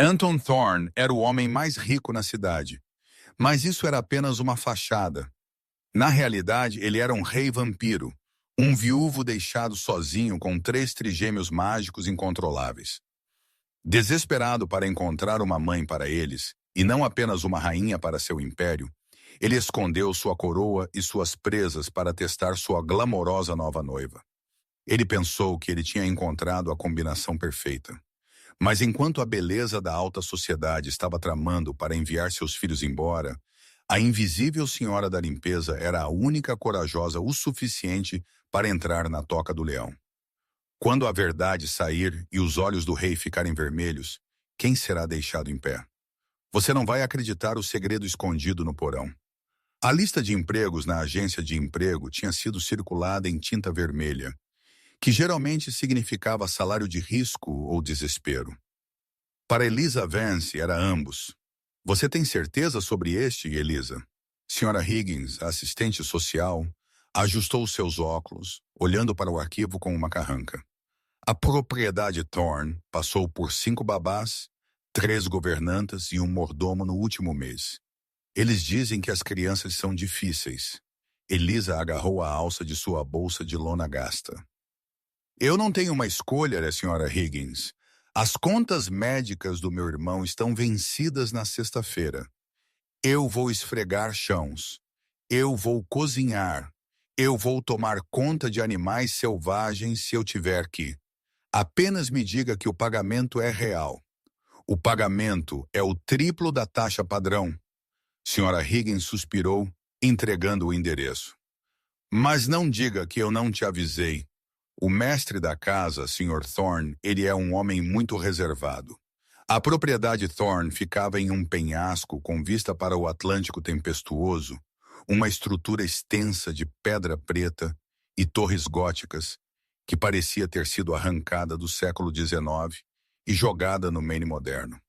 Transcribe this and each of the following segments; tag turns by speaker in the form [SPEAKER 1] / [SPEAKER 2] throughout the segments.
[SPEAKER 1] Anton Thorne era o homem mais rico na cidade, mas isso era apenas uma fachada. Na realidade, ele era um rei vampiro, um viúvo deixado sozinho com 3 trigêmeos mágicos incontroláveis. Desesperado para encontrar uma mãe para eles, e não apenas uma rainha para seu império, ele escondeu sua coroa e suas presas para testar sua glamourosa nova noiva. Ele pensou que ele tinha encontrado a combinação perfeita. Mas enquanto a beleza da alta sociedade estava tramando para enviar seus filhos embora, a invisível senhora da limpeza era a única corajosa o suficiente para entrar na toca do leão. Quando a verdade sair e os olhos do rei ficarem vermelhos, quem será deixado em pé? Você não vai acreditar o segredo escondido no porão. A lista de empregos na agência de emprego tinha sido circulada em tinta vermelha, que geralmente significava salário de risco ou desespero. Para Eliza Vance era ambos. Você tem certeza sobre este, Eliza? Senhora Higgins, a assistente social, ajustou seus óculos, olhando para o arquivo com uma carranca. A propriedade Thorne passou por 5 babás, 3 governantas e um mordomo no último mês. Eles dizem que as crianças são difíceis. Eliza agarrou a alça de sua bolsa de lona gasta. Eu não tenho uma escolha, senhora Higgins. As contas médicas do meu irmão estão vencidas na sexta-feira. Eu vou esfregar chãos. Eu vou cozinhar. Eu vou tomar conta de animais selvagens se eu tiver que. Apenas me diga que o pagamento é real. O pagamento é o triplo da taxa padrão. Senhora Higgins suspirou, entregando o endereço. Mas não diga que eu não te avisei. O mestre da casa, Sr. Thorne, ele é um homem muito reservado. A propriedade Thorne ficava em um penhasco com vista para o Atlântico tempestuoso, uma estrutura extensa de pedra preta e torres góticas que parecia ter sido arrancada do século XIX e jogada no Maine moderno.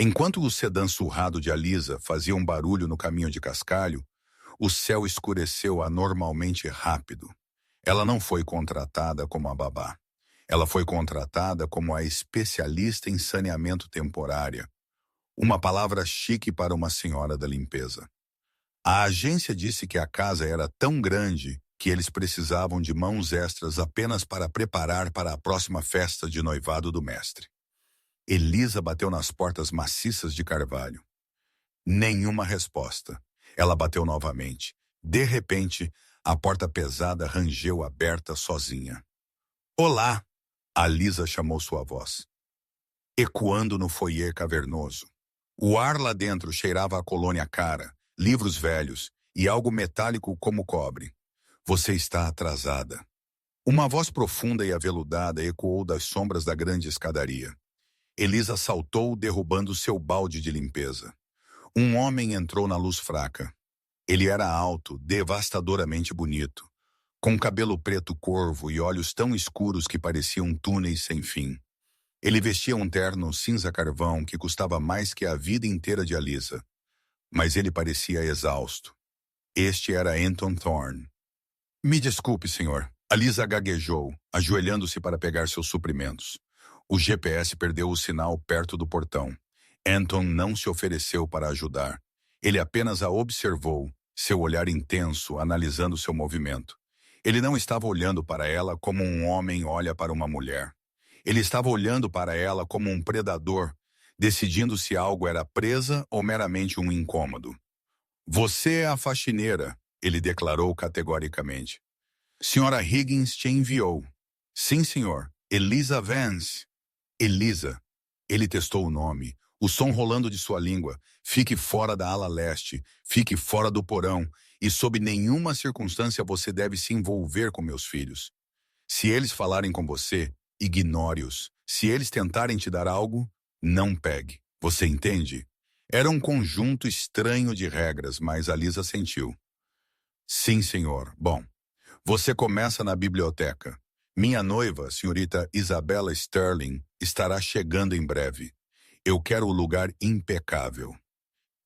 [SPEAKER 1] Enquanto o sedã surrado de Alisa fazia um barulho no caminho de cascalho, o céu escureceu anormalmente rápido. Ela não foi contratada como a babá. Ela foi contratada como a especialista em saneamento temporário, uma palavra chique para uma senhora da limpeza. A agência disse que a casa era tão grande que eles precisavam de mãos extras apenas para preparar para a próxima festa de noivado do mestre. Eliza bateu nas portas maciças de carvalho. Nenhuma resposta. Ela bateu novamente. De repente, a porta pesada rangeu aberta sozinha. Olá! A Lisa chamou sua voz, ecoando no foyer cavernoso. O ar lá dentro cheirava a colônia cara, livros velhos e algo metálico como cobre. Você está atrasada. Uma voz profunda e aveludada ecoou das sombras da grande escadaria. Elisa saltou, derrubando seu balde de limpeza. Um homem entrou na luz fraca. Ele era alto, devastadoramente bonito, com cabelo preto corvo e olhos tão escuros que pareciam túneis sem fim. Ele vestia um terno cinza-carvão que custava mais que a vida inteira de Alisa. Mas ele parecia exausto. Este era Anton Thorne. Me desculpe, senhor. Alisa gaguejou, ajoelhando-se para pegar seus suprimentos. O GPS perdeu o sinal perto do portão. Anton não se ofereceu para ajudar. Ele apenas a observou, seu olhar intenso, analisando seu movimento. Ele não estava olhando para ela como um homem olha para uma mulher. Ele estava olhando para ela como um predador, decidindo se algo era presa ou meramente um incômodo. Você é a faxineira, ele declarou categoricamente. Senhora Higgins te enviou. Sim, senhor. Eliza Vance. Eliza. Ele testou o nome, o som rolando de sua língua. Fique fora da ala leste, fique fora do porão, e sob nenhuma circunstância você deve se envolver com meus filhos. Se eles falarem com você, ignore-os. Se eles tentarem te dar algo, não pegue. Você entende? Era um conjunto estranho de regras, mas a Lisa sentiu. Sim, senhor. Bom, você começa na biblioteca. Minha noiva, senhorita Isabella Sterling, estará chegando em breve. Eu quero o lugar impecável.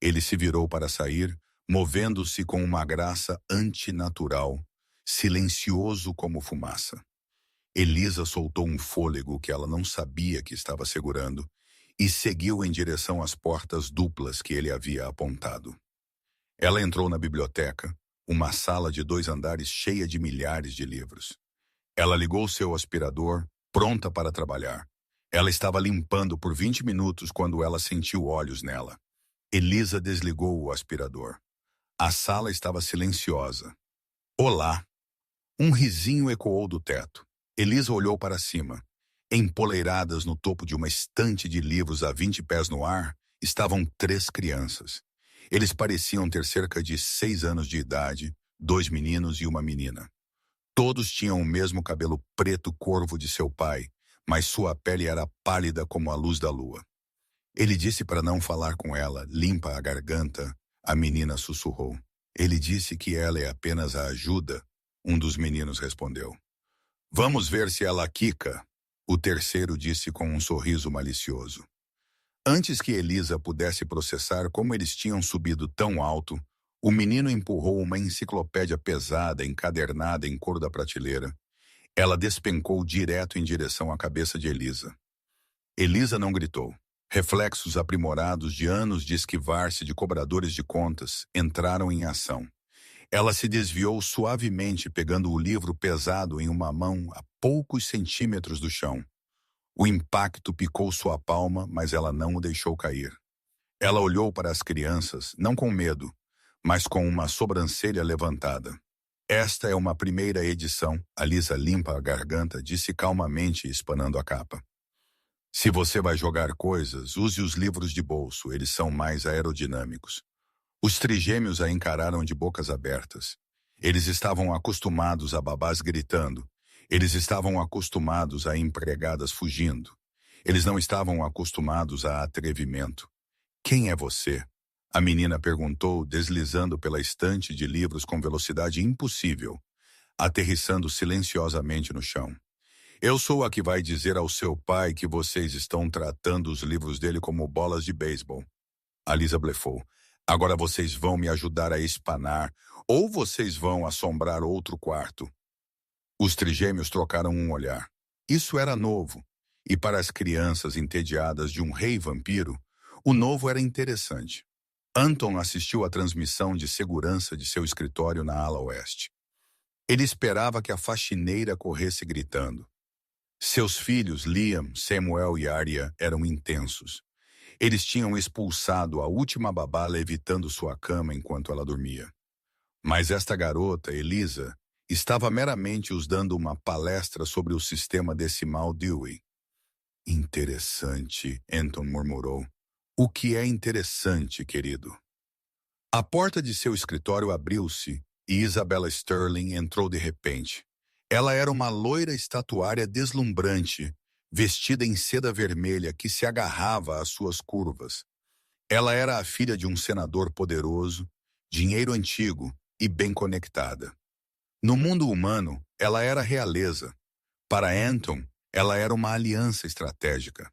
[SPEAKER 1] Ele se virou para sair, movendo-se com uma graça antinatural, silencioso como fumaça. Elisa soltou um fôlego que ela não sabia que estava segurando e seguiu em direção às portas duplas que ele havia apontado. Ela entrou na biblioteca, uma sala de 2 andares cheia de milhares de livros. Ela ligou seu aspirador, pronta para trabalhar. Ela estava limpando por 20 minutos quando ela sentiu olhos nela. Elisa desligou o aspirador. A sala estava silenciosa. Olá! Um risinho ecoou do teto. Elisa olhou para cima. Empoleiradas no topo de uma estante de livros a 20 pés no ar, estavam 3 crianças. Eles pareciam ter cerca de 6 anos de idade, 2 meninos e uma menina. Todos tinham o mesmo cabelo preto corvo de seu pai, mas sua pele era pálida como a luz da lua. Ele disse para não falar com ela, limpa a garganta, a menina sussurrou. Ele disse que ela é apenas a ajuda, um dos meninos respondeu. Vamos ver se ela quica, o terceiro disse com um sorriso malicioso. Antes que Elisa pudesse processar como eles tinham subido tão alto, o menino empurrou uma enciclopédia pesada, encadernada em cor da prateleira. Ela despencou direto em direção à cabeça de Elisa. Elisa não gritou. Reflexos aprimorados de anos de esquivar-se de cobradores de contas entraram em ação. Ela se desviou suavemente, pegando o livro pesado em uma mão a poucos centímetros do chão. O impacto picou sua palma, mas ela não o deixou cair. Ela olhou para as crianças, não com medo, mas com uma sobrancelha levantada. Esta é uma primeira edição, a Lisa limpa a garganta, disse calmamente, espanando a capa. Se você vai jogar coisas, use os livros de bolso, eles são mais aerodinâmicos. Os trigêmeos a encararam de bocas abertas. Eles estavam acostumados a babás gritando. Eles estavam acostumados a empregadas fugindo. Eles não estavam acostumados a atrevimento. Quem é você? A menina perguntou, deslizando pela estante de livros com velocidade impossível, aterrissando silenciosamente no chão. Eu sou a que vai dizer ao seu pai que vocês estão tratando os livros dele como bolas de beisebol. A Lisa blefou. Agora vocês vão me ajudar a espanar, ou vocês vão assombrar outro quarto. Os trigêmeos trocaram um olhar. Isso era novo, e para as crianças entediadas de um rei vampiro, o novo era interessante. Anton assistiu à transmissão de segurança de seu escritório na ala oeste. Ele esperava que a faxineira corresse gritando. Seus filhos, Liam, Samuel e Arya, eram intensos. Eles tinham expulsado a última babá levitando sua cama enquanto ela dormia. Mas esta garota, Elisa, estava meramente os dando uma palestra sobre o sistema decimal Dewey. Interessante, Anton murmurou. O que é interessante, querido? A porta de seu escritório abriu-se e Isabella Sterling entrou de repente. Ela era uma loira estatuária deslumbrante, vestida em seda vermelha que se agarrava às suas curvas. Ela era a filha de um senador poderoso, dinheiro antigo e bem conectada. No mundo humano, ela era realeza. Para Anton, ela era uma aliança estratégica.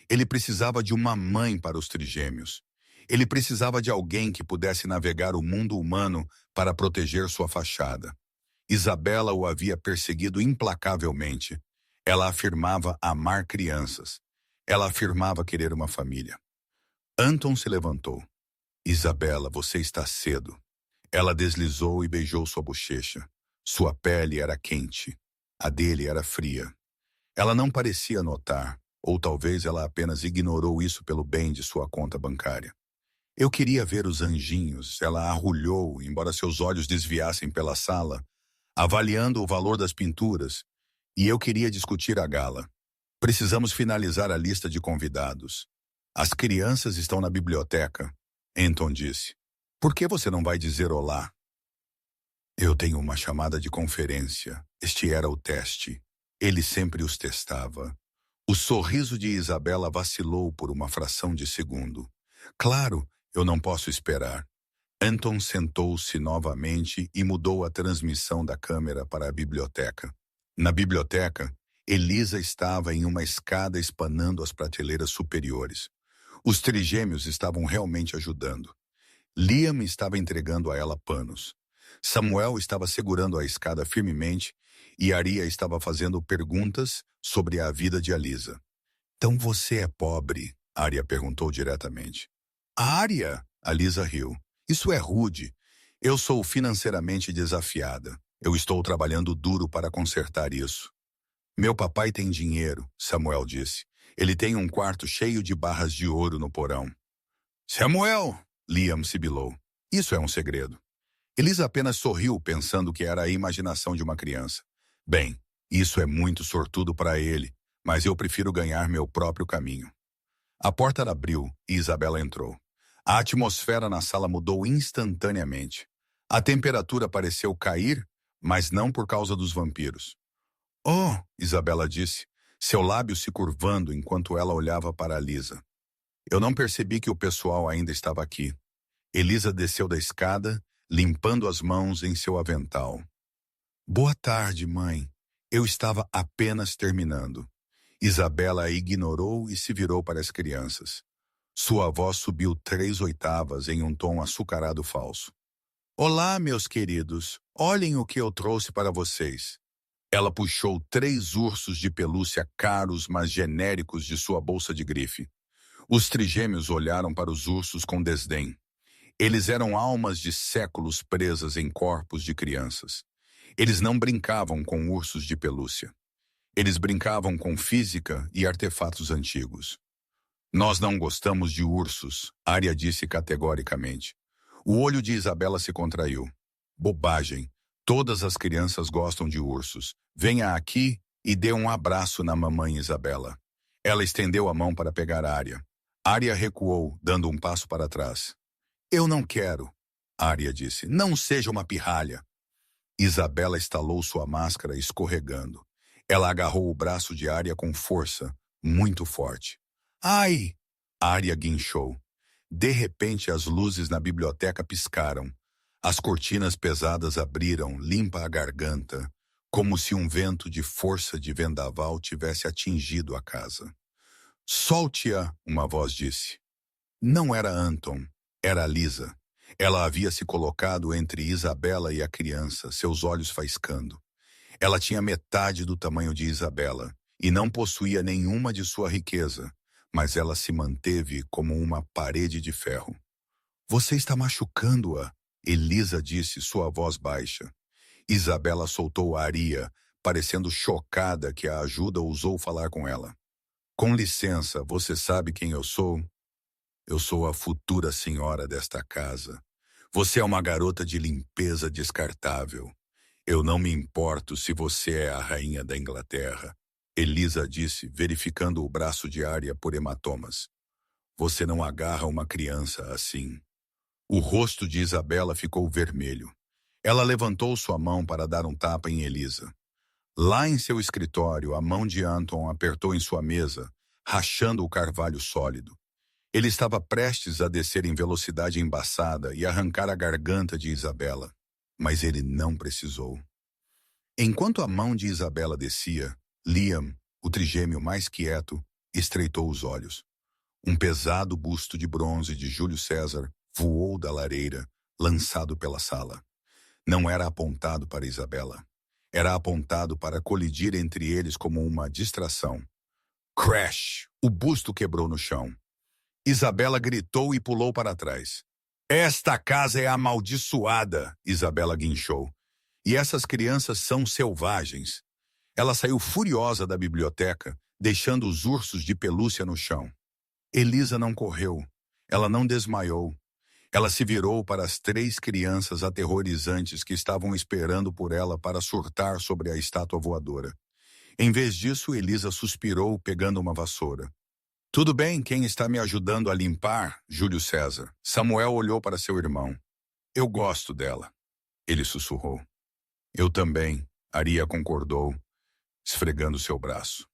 [SPEAKER 1] Ele precisava de uma mãe para os trigêmeos. Ele precisava de alguém que pudesse navegar o mundo humano para proteger sua fachada. Isabella o havia perseguido implacavelmente. Ela afirmava amar crianças. Ela afirmava querer uma família. Anton se levantou. Isabella, você está cedo. Ela deslizou e beijou sua bochecha. Sua pele era quente. A dele era fria. Ela não parecia notar, ou talvez ela apenas ignorou isso pelo bem de sua conta bancária. Eu queria ver os anjinhos, ela arrulhou, embora seus olhos desviassem pela sala, avaliando o valor das pinturas, e eu queria discutir a gala. Precisamos finalizar a lista de convidados. As crianças estão na biblioteca, Anton disse. Por que você não vai dizer olá? Eu tenho uma chamada de conferência. Este era o teste. Ele sempre os testava. O sorriso de Isabella vacilou por uma fração de segundo. Claro, eu não posso esperar. Anton sentou-se novamente e mudou a transmissão da câmera para a biblioteca. Na biblioteca, Elisa estava em uma escada espanando as prateleiras superiores. Os trigêmeos estavam realmente ajudando. Liam estava entregando a ela panos. Samuel estava segurando a escada firmemente e Arya estava fazendo perguntas sobre a vida de Elisa. Então você é pobre, Arya perguntou diretamente. Arya? A Lisa riu. Isso é rude. Eu sou financeiramente desafiada. Eu estou trabalhando duro para consertar isso. Meu papai tem dinheiro, Samuel disse. Ele tem um quarto cheio de barras de ouro no porão. Samuel! Liam sibilou. Isso é um segredo. Elisa apenas sorriu, pensando que era a imaginação de uma criança. Bem, isso é muito sortudo para ele, mas eu prefiro ganhar meu próprio caminho. A porta abriu e Isabela entrou. A atmosfera na sala mudou instantaneamente. A temperatura pareceu cair, mas não por causa dos vampiros. Oh, Isabela disse, seu lábio se curvando enquanto ela olhava para Lisa. Eu não percebi que o pessoal ainda estava aqui. Elisa desceu da escada, limpando as mãos em seu avental. Boa tarde, mãe. Eu estava apenas terminando. Isabela a ignorou e se virou para as crianças. Sua voz subiu 3 oitavas em um tom açucarado falso. Olá, meus queridos. Olhem o que eu trouxe para vocês. Ela puxou 3 ursos de pelúcia caros, mas genéricos de sua bolsa de grife. Os trigêmeos olharam para os ursos com desdém. Eles eram almas de séculos presas em corpos de crianças. Eles não brincavam com ursos de pelúcia. Eles brincavam com física e artefatos antigos. Nós não gostamos de ursos, Arya disse categoricamente. O olho de Isabela se contraiu. Bobagem. Todas as crianças gostam de ursos. Venha aqui e dê um abraço na mamãe Isabela. Ela estendeu a mão para pegar Arya. Arya recuou, dando um passo para trás. Eu não quero, Arya disse. Não seja uma pirralha. Isabela estalou sua máscara escorregando. Ela agarrou o braço de Arya com força, muito forte. Ai! Arya guinchou. De repente as luzes na biblioteca piscaram. As cortinas pesadas abriram, limpa a garganta, como se um vento de força de vendaval tivesse atingido a casa. Solte-a, uma voz disse. Não era Anton, era Lisa. Ela havia se colocado entre Isabela e a criança, seus olhos faiscando. Ela tinha metade do tamanho de Isabela e não possuía nenhuma de sua riqueza, mas ela se manteve como uma parede de ferro. Você está machucando-a, Elisa disse, sua voz baixa. Isabela soltou Arya, parecendo chocada que a ajuda ousou falar com ela. Com licença, você sabe quem eu sou? Eu sou a futura senhora desta casa. Você é uma garota de limpeza descartável. Eu não me importo se você é a rainha da Inglaterra, Elisa disse, verificando o braço de Arya por hematomas. Você não agarra uma criança assim. O rosto de Isabela ficou vermelho. Ela levantou sua mão para dar um tapa em Elisa. Lá em seu escritório, a mão de Anton apertou em sua mesa, rachando o carvalho sólido. Ele estava prestes a descer em velocidade embaçada e arrancar a garganta de Isabela, mas ele não precisou. Enquanto a mão de Isabela descia, Liam, o trigêmeo mais quieto, estreitou os olhos. Um pesado busto de bronze de Júlio César voou da lareira, lançado pela sala. Não era apontado para Isabela. Era apontado para colidir entre eles como uma distração. Crash! O busto quebrou no chão. Isabela gritou e pulou para trás. Esta casa é amaldiçoada, Isabela guinchou. E essas crianças são selvagens. Ela saiu furiosa da biblioteca, deixando os ursos de pelúcia no chão. Elisa não correu. Ela não desmaiou. Ela se virou para as 3 crianças aterrorizantes que estavam esperando por ela para surtar sobre a estátua voadora. Em vez disso, Elisa suspirou, pegando uma vassoura. Tudo bem, quem está me ajudando a limpar? Júlio César. Samuel olhou para seu irmão. Eu gosto dela. Ele sussurrou. Eu também, Arya concordou, esfregando seu braço.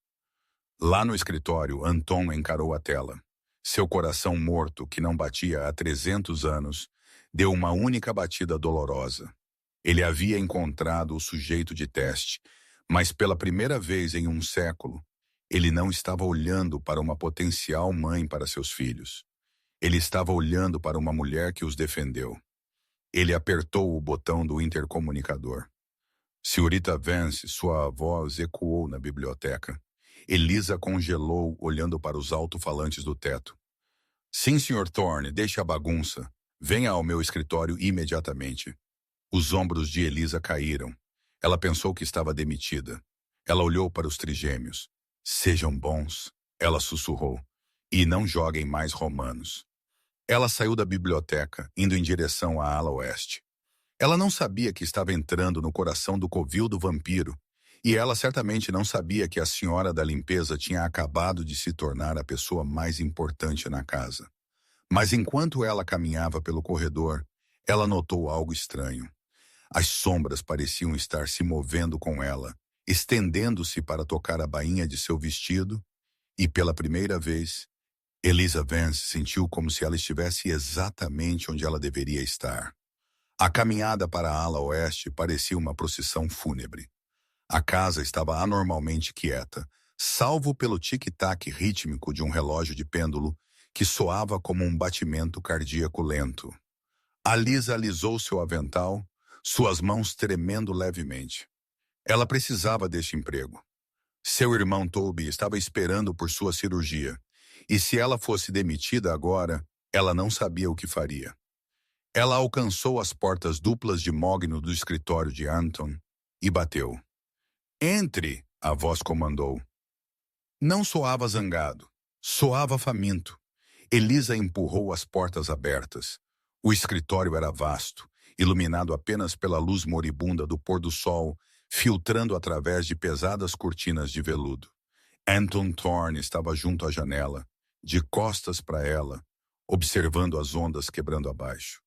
[SPEAKER 1] Lá no escritório, Anton encarou a tela. Seu coração morto, que não batia há 300 anos, deu uma única batida dolorosa. Ele havia encontrado o sujeito de teste, mas pela primeira vez em um século, ele não estava olhando para uma potencial mãe para seus filhos. Ele estava olhando para uma mulher que os defendeu. Ele apertou o botão do intercomunicador. Senhorita Vance, sua voz ecoou na biblioteca. Elisa congelou, olhando para os alto-falantes do teto. Sim, Sr. Thorne, deixe a bagunça. Venha ao meu escritório imediatamente. Os ombros de Elisa caíram. Ela pensou que estava demitida. Ela olhou para os trigêmeos. Sejam bons, ela sussurrou, e não joguem mais romanos. Ela saiu da biblioteca, indo em direção à ala oeste. Ela não sabia que estava entrando no coração do covil do vampiro, e ela certamente não sabia que a senhora da limpeza tinha acabado de se tornar a pessoa mais importante na casa. Mas enquanto ela caminhava pelo corredor, ela notou algo estranho. As sombras pareciam estar se movendo com ela, estendendo-se para tocar a bainha de seu vestido, e pela primeira vez, Elisa Vance sentiu como se ela estivesse exatamente onde ela deveria estar. A caminhada para a ala oeste parecia uma procissão fúnebre. A casa estava anormalmente quieta, salvo pelo tic-tac rítmico de um relógio de pêndulo que soava como um batimento cardíaco lento. A Lisa alisou seu avental, suas mãos tremendo levemente. Ela precisava deste emprego. Seu irmão Toby estava esperando por sua cirurgia, e se ela fosse demitida agora, ela não sabia o que faria. Ela alcançou as portas duplas de mogno do escritório de Anton e bateu. Entre, a voz comandou. Não soava zangado, soava faminto. Elisa empurrou as portas abertas. O escritório era vasto, iluminado apenas pela luz moribunda do pôr do sol, filtrando através de pesadas cortinas de veludo. Anton Thorne estava junto à janela, de costas para ela, observando as ondas quebrando abaixo.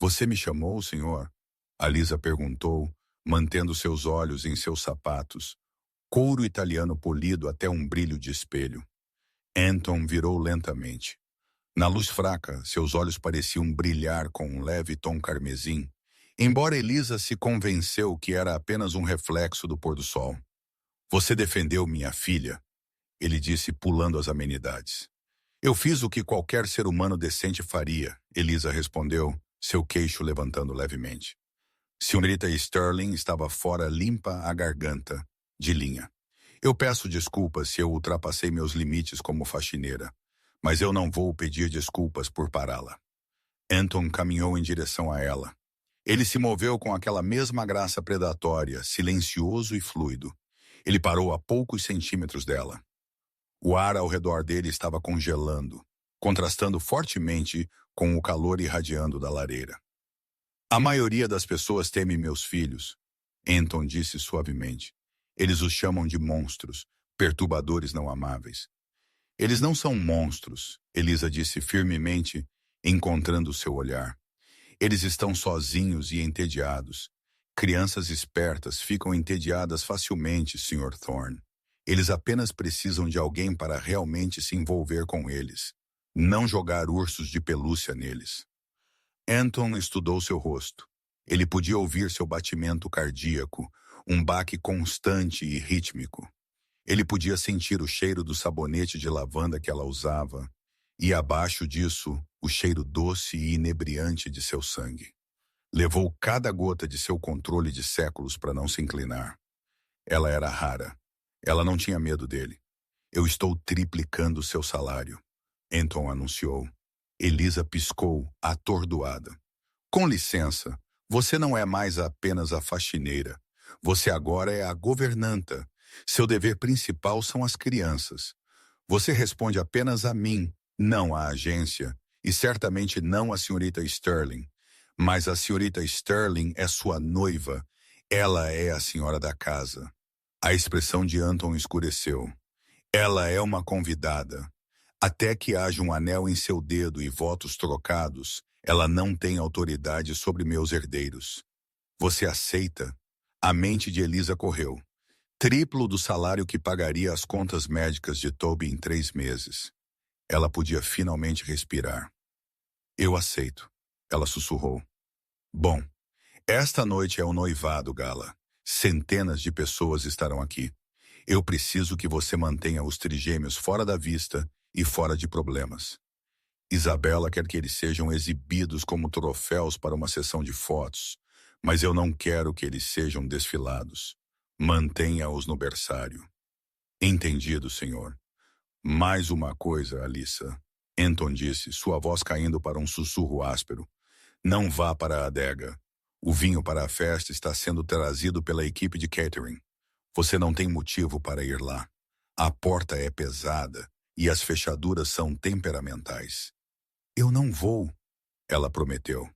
[SPEAKER 1] Você me chamou, senhor? A Lisa perguntou, mantendo seus olhos em seus sapatos, couro italiano polido até um brilho de espelho. Anton virou lentamente. Na luz fraca, seus olhos pareciam brilhar com um leve tom carmesim, embora Elisa se convenceu que era apenas um reflexo do pôr do sol. Você defendeu minha filha, ele disse, pulando as amenidades. Eu fiz o que qualquer ser humano decente faria, Elisa respondeu, seu queixo levantando levemente. Senhorita Sterling estava fora limpa a garganta, de linha. Eu peço desculpas se eu ultrapassei meus limites como faxineira, mas eu não vou pedir desculpas por pará-la. Anton caminhou em direção a ela. Ele se moveu com aquela mesma graça predatória, silencioso e fluido. Ele parou a poucos centímetros dela. O ar ao redor dele estava congelando, contrastando fortemente com o calor irradiando da lareira. A maioria das pessoas teme meus filhos, Anton disse suavemente. Eles os chamam de monstros, perturbadores não amáveis. Eles não são monstros, Elisa disse firmemente, encontrando seu olhar. Eles estão sozinhos e entediados. Crianças espertas ficam entediadas facilmente, Sr. Thorne. Eles apenas precisam de alguém para realmente se envolver com eles, não jogar ursos de pelúcia neles. Anton estudou seu rosto. Ele podia ouvir seu batimento cardíaco, um baque constante e rítmico. Ele podia sentir o cheiro do sabonete de lavanda que ela usava, e abaixo disso, o cheiro doce e inebriante de seu sangue. Levou cada gota de seu controle de séculos para não se inclinar. Ela era rara. Ela não tinha medo dele. Eu estou triplicando seu salário, Anton anunciou. Elisa piscou, atordoada. Com licença, você não é mais apenas a faxineira. Você agora é a governanta. Seu dever principal são as crianças. Você responde apenas a mim, não à agência, e certamente não à senhorita Sterling. Mas a senhorita Sterling é sua noiva. Ela é a senhora da casa. A expressão de Anton escureceu. Ela é uma convidada. Até que haja um anel em seu dedo e votos trocados, ela não tem autoridade sobre meus herdeiros. Você aceita? A mente de Elisa correu. Triplo do salário que pagaria as contas médicas de Toby em 3 meses. Ela podia finalmente respirar. Eu aceito, ela sussurrou. Bom, esta noite é o noivado, Gala. Centenas de pessoas estarão aqui. Eu preciso que você mantenha os trigêmeos fora da vista e fora de problemas. Isabela quer que eles sejam exibidos como troféus para uma sessão de fotos, mas eu não quero que eles sejam desfilados. Mantenha-os no berçário. Entendido, senhor. Mais uma coisa, Alissa. Anton disse, sua voz caindo para um sussurro áspero. Não vá para a adega. O vinho para a festa está sendo trazido pela equipe de catering. Você não tem motivo para ir lá. A porta é pesada e as fechaduras são temperamentais. Eu não vou, ela prometeu.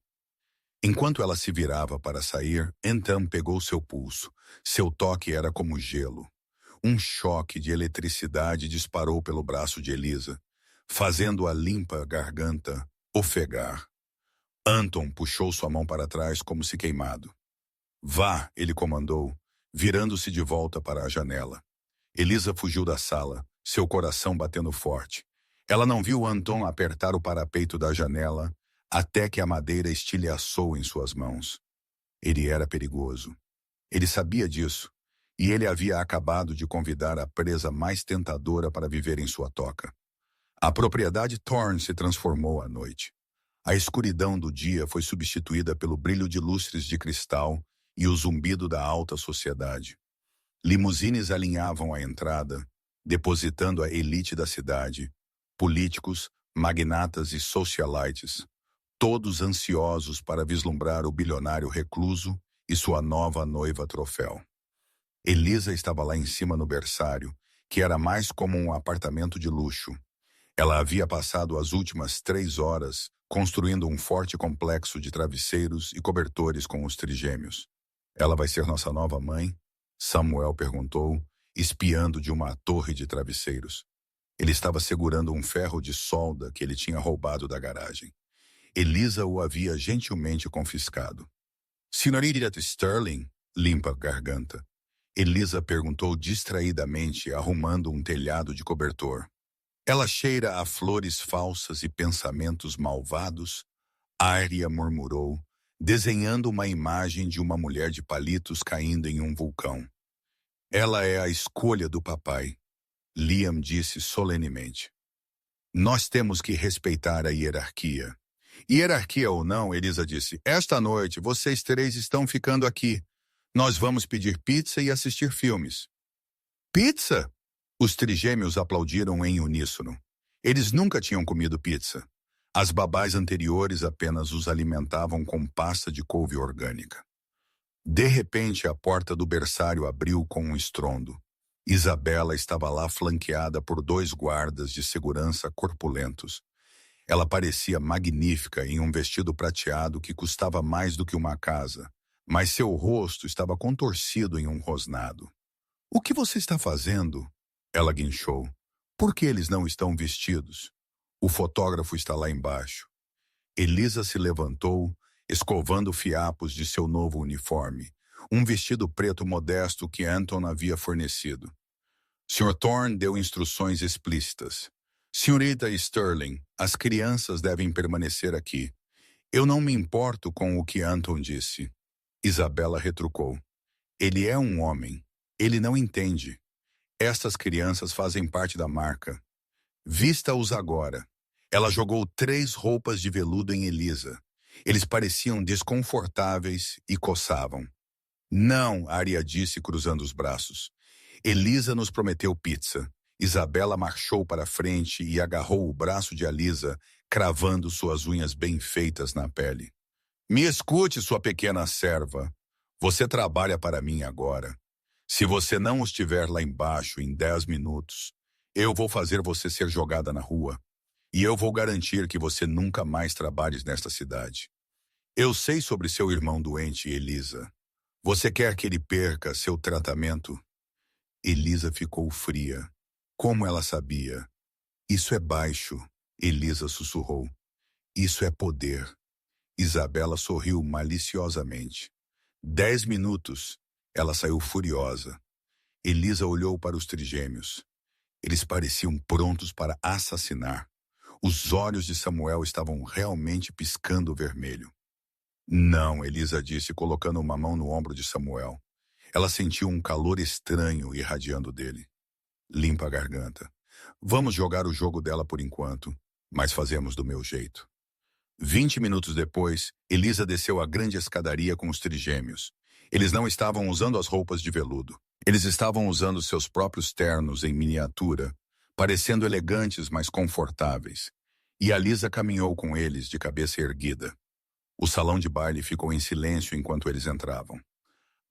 [SPEAKER 1] Enquanto ela se virava para sair, Anton pegou seu pulso. Seu toque era como gelo. Um choque de eletricidade disparou pelo braço de Elisa, fazendo a limpa garganta ofegar. Anton puxou sua mão para trás como se queimado. Vá, ele comandou, virando-se de volta para a janela. Elisa fugiu da sala, seu coração batendo forte. Ela não viu Anton apertar o parapeito da janela até que a madeira estilhaçou em suas mãos. Ele era perigoso. Ele sabia disso, e ele havia acabado de convidar a presa mais tentadora para viver em sua toca. A propriedade Thorne se transformou à noite. A escuridão do dia foi substituída pelo brilho de lustres de cristal e o zumbido da alta sociedade. Limusines alinhavam a entrada, depositando a elite da cidade, políticos, magnatas e socialites, todos ansiosos para vislumbrar o bilionário recluso e sua nova noiva troféu. Elisa estava lá em cima no berçário, que era mais como um apartamento de luxo. Ela havia passado as últimas 3 horas construindo um forte complexo de travesseiros e cobertores com os trigêmeos. Ela vai ser nossa nova mãe? Samuel perguntou, espiando de uma torre de travesseiros. Ele estava segurando um ferro de solda que ele tinha roubado da garagem. Elisa o havia gentilmente confiscado. Senhorita Sterling, limpa a garganta. Elisa perguntou distraidamente, arrumando um telhado de cobertor. Ela cheira a flores falsas e pensamentos malvados? Arya murmurou, desenhando uma imagem de uma mulher de palitos caindo em um vulcão. Ela é a escolha do papai, Liam disse solenemente. Nós temos que respeitar a hierarquia. Hierarquia ou não, Elisa disse, esta noite vocês 3 estão ficando aqui. Nós vamos pedir pizza e assistir filmes. Pizza? Os trigêmeos aplaudiram em uníssono. Eles nunca tinham comido pizza. As babás anteriores apenas os alimentavam com pasta de couve orgânica. De repente, a porta do berçário abriu com um estrondo. Isabela estava lá flanqueada por 2 guardas de segurança corpulentos. Ela parecia magnífica em um vestido prateado que custava mais do que uma casa, mas seu rosto estava contorcido em um rosnado. O que você está fazendo? Ela guinchou. Por que eles não estão vestidos? O fotógrafo está lá embaixo. Elisa se levantou, escovando fiapos de seu novo uniforme, um vestido preto modesto que Anton havia fornecido. Sr. Thorne deu instruções explícitas. Senhorita Sterling, as crianças devem permanecer aqui. Eu não me importo com o que Anton disse. Isabela retrucou. Ele é um homem. Ele não entende. Estas crianças fazem parte da marca. Vista-os agora. Ela jogou 3 roupas de veludo em Elisa. Eles pareciam desconfortáveis e coçavam. Não, Arya disse cruzando os braços. Elisa nos prometeu pizza. Isabela marchou para a frente e agarrou o braço de Elisa, cravando suas unhas bem feitas na pele. Me escute, sua pequena serva. Você trabalha para mim agora. Se você não estiver lá embaixo em 10 minutos, eu vou fazer você ser jogada na rua. E eu vou garantir que você nunca mais trabalhe nesta cidade. Eu sei sobre seu irmão doente, Elisa. Você quer que ele perca seu tratamento? Elisa ficou fria. Como ela sabia? Isso é baixo, Elisa sussurrou. Isso é poder. Isabela sorriu maliciosamente. 10 minutos. Ela saiu furiosa. Elisa olhou para os trigêmeos. Eles pareciam prontos para assassinar. Os olhos de Samuel estavam realmente piscando vermelho. Não, Elisa disse, colocando uma mão no ombro de Samuel. Ela sentiu um calor estranho irradiando dele. Limpa a garganta. Vamos jogar o jogo dela por enquanto, mas fazemos do meu jeito. 20 minutos depois, Elisa desceu a grande escadaria com os trigêmeos. Eles não estavam usando as roupas de veludo. Eles estavam usando seus próprios ternos em miniatura, parecendo elegantes, mas confortáveis. E a Lisa caminhou com eles de cabeça erguida. O salão de baile ficou em silêncio enquanto eles entravam.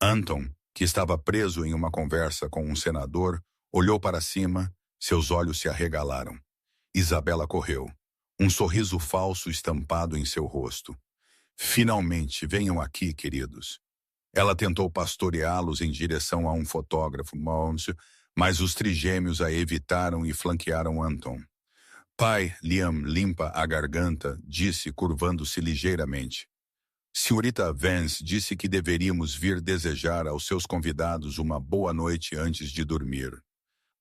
[SPEAKER 1] Anton, que estava preso em uma conversa com um senador, olhou para cima, seus olhos se arregalaram. Isabela correu, um sorriso falso estampado em seu rosto. Finalmente, venham aqui, queridos. Ela tentou pastoreá-los em direção a um fotógrafo, mas os trigêmeos a evitaram e flanquearam Anton. Pai, Liam limpa a garganta, disse, curvando-se ligeiramente. Senhorita Vance disse que deveríamos vir desejar aos seus convidados uma boa noite antes de dormir.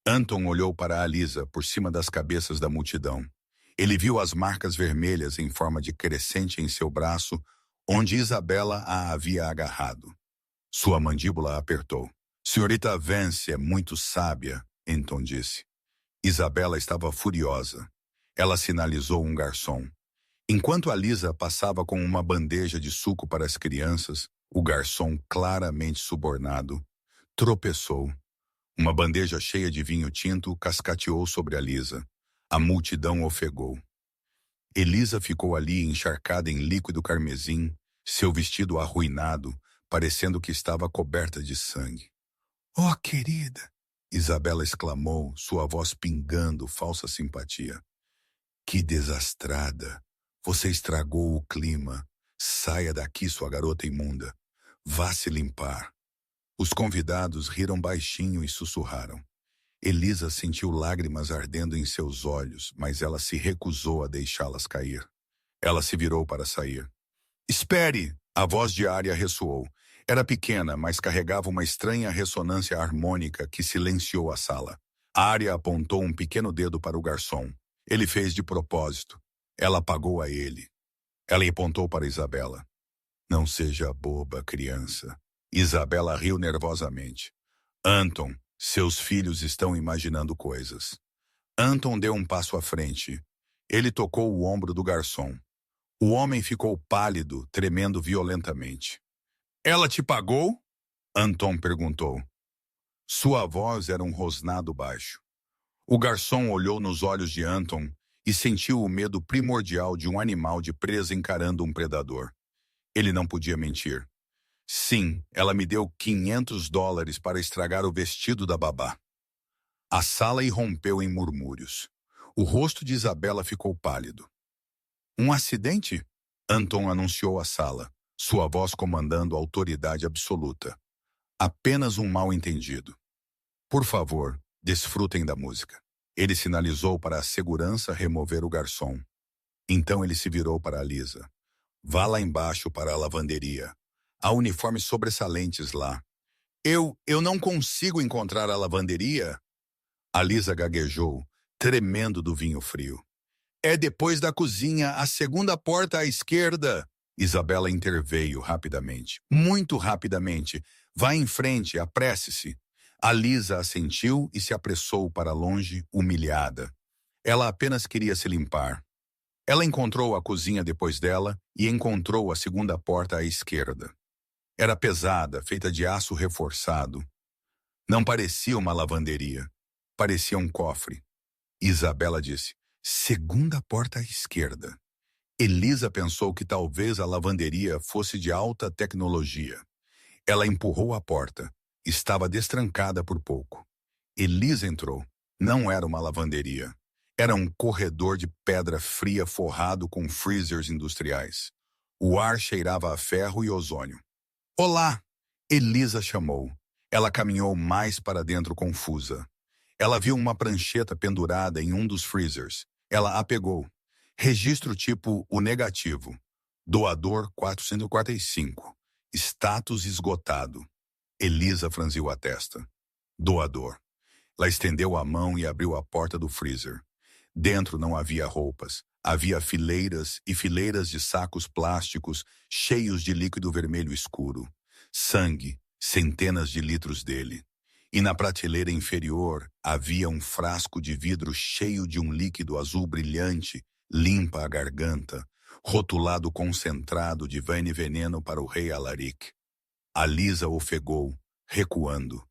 [SPEAKER 1] Anton olhou para Alisa por cima das cabeças da multidão. Ele viu as marcas vermelhas em forma de crescente em seu braço, onde Isabela a havia agarrado. Sua mandíbula apertou. Senhorita Vance é muito sábia, Anton disse. Isabela estava furiosa. Ela sinalizou um garçom. Enquanto Alisa passava com uma bandeja de suco para as crianças, o garçom, claramente subornado, tropeçou. Uma bandeja cheia de vinho tinto cascateou sobre Alisa. A multidão ofegou. Elisa ficou ali encharcada em líquido carmesim, seu vestido arruinado, parecendo que estava coberta de sangue. Oh, querida! Isabela exclamou, sua voz pingando falsa simpatia. Que desastrada! Você estragou o clima. Saia daqui, sua garota imunda. Vá se limpar. Os convidados riram baixinho e sussurraram. Elisa sentiu lágrimas ardendo em seus olhos, mas ela se recusou a deixá-las cair. Ela se virou para sair. Espere! A voz de Arya ressoou. Era pequena, mas carregava uma estranha ressonância harmônica que silenciou a sala. Arya apontou um pequeno dedo para o garçom. Ele fez de propósito. Ela apagou a ele. Ela apontou para Isabela. Não seja boba, criança. Isabela riu nervosamente. Anton, seus filhos estão imaginando coisas. Anton deu um passo à frente. Ele tocou o ombro do garçom. O homem ficou pálido, tremendo violentamente. Ela te pagou? Anton perguntou. Sua voz era um rosnado baixo. O garçom olhou nos olhos de Anton e sentiu o medo primordial de um animal de presa encarando um predador. Ele não podia mentir. Sim, ela me deu $500 para estragar o vestido da babá. A sala irrompeu em murmúrios. O rosto de Isabela ficou pálido. Um acidente? Anton anunciou à sala, sua voz comandando autoridade absoluta. Apenas um mal-entendido. Por favor, desfrutem da música. Ele sinalizou para a segurança remover o garçom. Então ele se virou para Alisa. Vá lá embaixo para a lavanderia. Há uniformes sobressalentes lá. Eu não consigo encontrar a lavanderia? Alisa gaguejou, tremendo do vinho frio. É depois da cozinha, a segunda porta à esquerda. Isabela interveio rapidamente, muito rapidamente. Vá em frente, apresse-se. Alisa assentiu e se apressou para longe, humilhada. Ela apenas queria se limpar. Ela encontrou a cozinha depois dela e encontrou a segunda porta à esquerda. Era pesada, feita de aço reforçado. Não parecia uma lavanderia. Parecia um cofre. Isabela disse, segunda porta à esquerda. Elisa pensou que talvez a lavanderia fosse de alta tecnologia. Ela empurrou a porta. Estava destrancada por pouco. Elisa entrou. Não era uma lavanderia. Era um corredor de pedra fria forrado com freezers industriais. O ar cheirava a ferro e ozônio. Olá! Elisa chamou. Ela caminhou mais para dentro confusa. Ela viu uma prancheta pendurada em um dos freezers. Ela a pegou. Registro tipo o negativo. Doador 445. Status esgotado. Elisa franziu a testa. Doador. Ela estendeu a mão e abriu a porta do freezer. Dentro não havia roupas. Havia fileiras e fileiras de sacos plásticos cheios de líquido vermelho escuro. Sangue, centenas de litros dele. E na prateleira inferior havia um frasco de vidro cheio de um líquido azul brilhante, limpa a garganta, rotulado concentrado de veneno para o rei Alaric. A Lisa ofegou, recuando.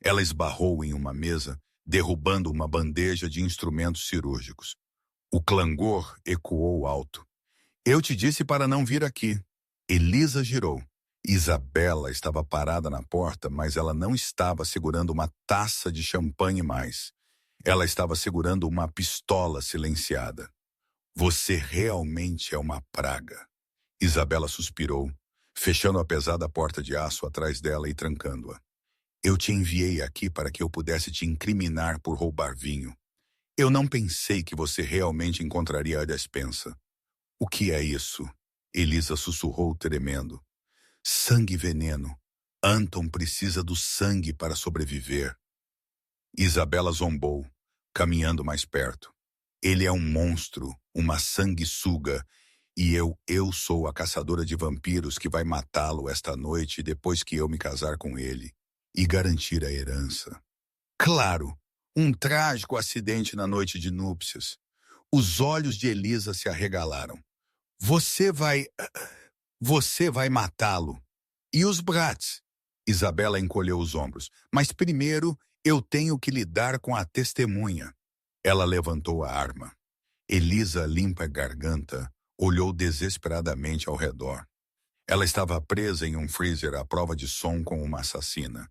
[SPEAKER 1] Ela esbarrou em uma mesa, derrubando uma bandeja de instrumentos cirúrgicos. O clangor ecoou alto. Eu te disse para não vir aqui. Elisa girou. Isabela estava parada na porta, mas ela não estava segurando uma taça de champanhe mais. Ela estava segurando uma pistola silenciada. Você realmente é uma praga. Isabela suspirou, fechando a pesada porta de aço atrás dela e trancando-a. Eu te enviei aqui para que eu pudesse te incriminar por roubar vinho. Eu não pensei que você realmente encontraria a despensa. O que é isso? Elisa sussurrou, tremendo. Sangue e veneno. Anton precisa do sangue para sobreviver. Isabela zombou, caminhando mais perto. Ele é um monstro, uma sanguessuga, e eu sou a caçadora de vampiros que vai matá-lo esta noite depois que eu me casar com ele e garantir a herança. Claro, um trágico acidente na noite de núpcias. Os olhos de Elisa se arregalaram. Você vai matá-lo. E os Bratz? Isabela encolheu os ombros. Mas primeiro eu tenho que lidar com a testemunha. Ela levantou a arma. Elisa limpa a garganta, olhou desesperadamente ao redor. Ela estava presa em um freezer à prova de som com uma assassina.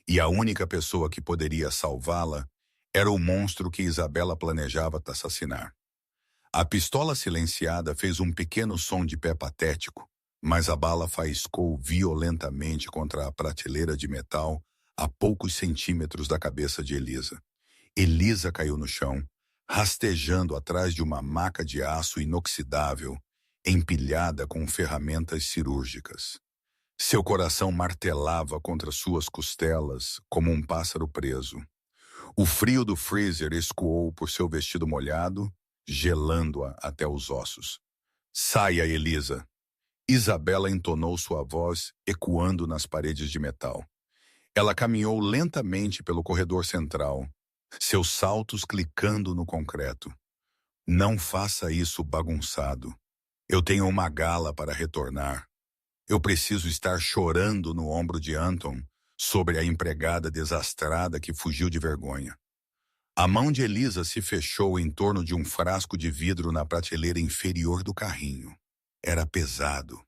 [SPEAKER 1] E a única pessoa que poderia salvá-la era o monstro que Isabela planejava assassinar. A pistola silenciada fez um pequeno som de pé patético, mas a bala faiscou violentamente contra a prateleira de metal a poucos centímetros da cabeça de Elisa. Elisa caiu no chão, rastejando atrás de uma maca de aço inoxidável, empilhada com ferramentas cirúrgicas. Seu coração martelava contra suas costelas como um pássaro preso. O frio do freezer escoou por seu vestido molhado, gelando-a até os ossos. Saia, Elisa! Isabela entonou sua voz, ecoando nas paredes de metal. Ela caminhou lentamente pelo corredor central, seus saltos clicando no concreto. Não faça isso bagunçado. Eu tenho uma gala para retornar. Eu preciso estar chorando no ombro de Anton sobre a empregada desastrada que fugiu de vergonha. A mão de Elisa se fechou em torno de um frasco de vidro na prateleira inferior do carrinho. Era pesado.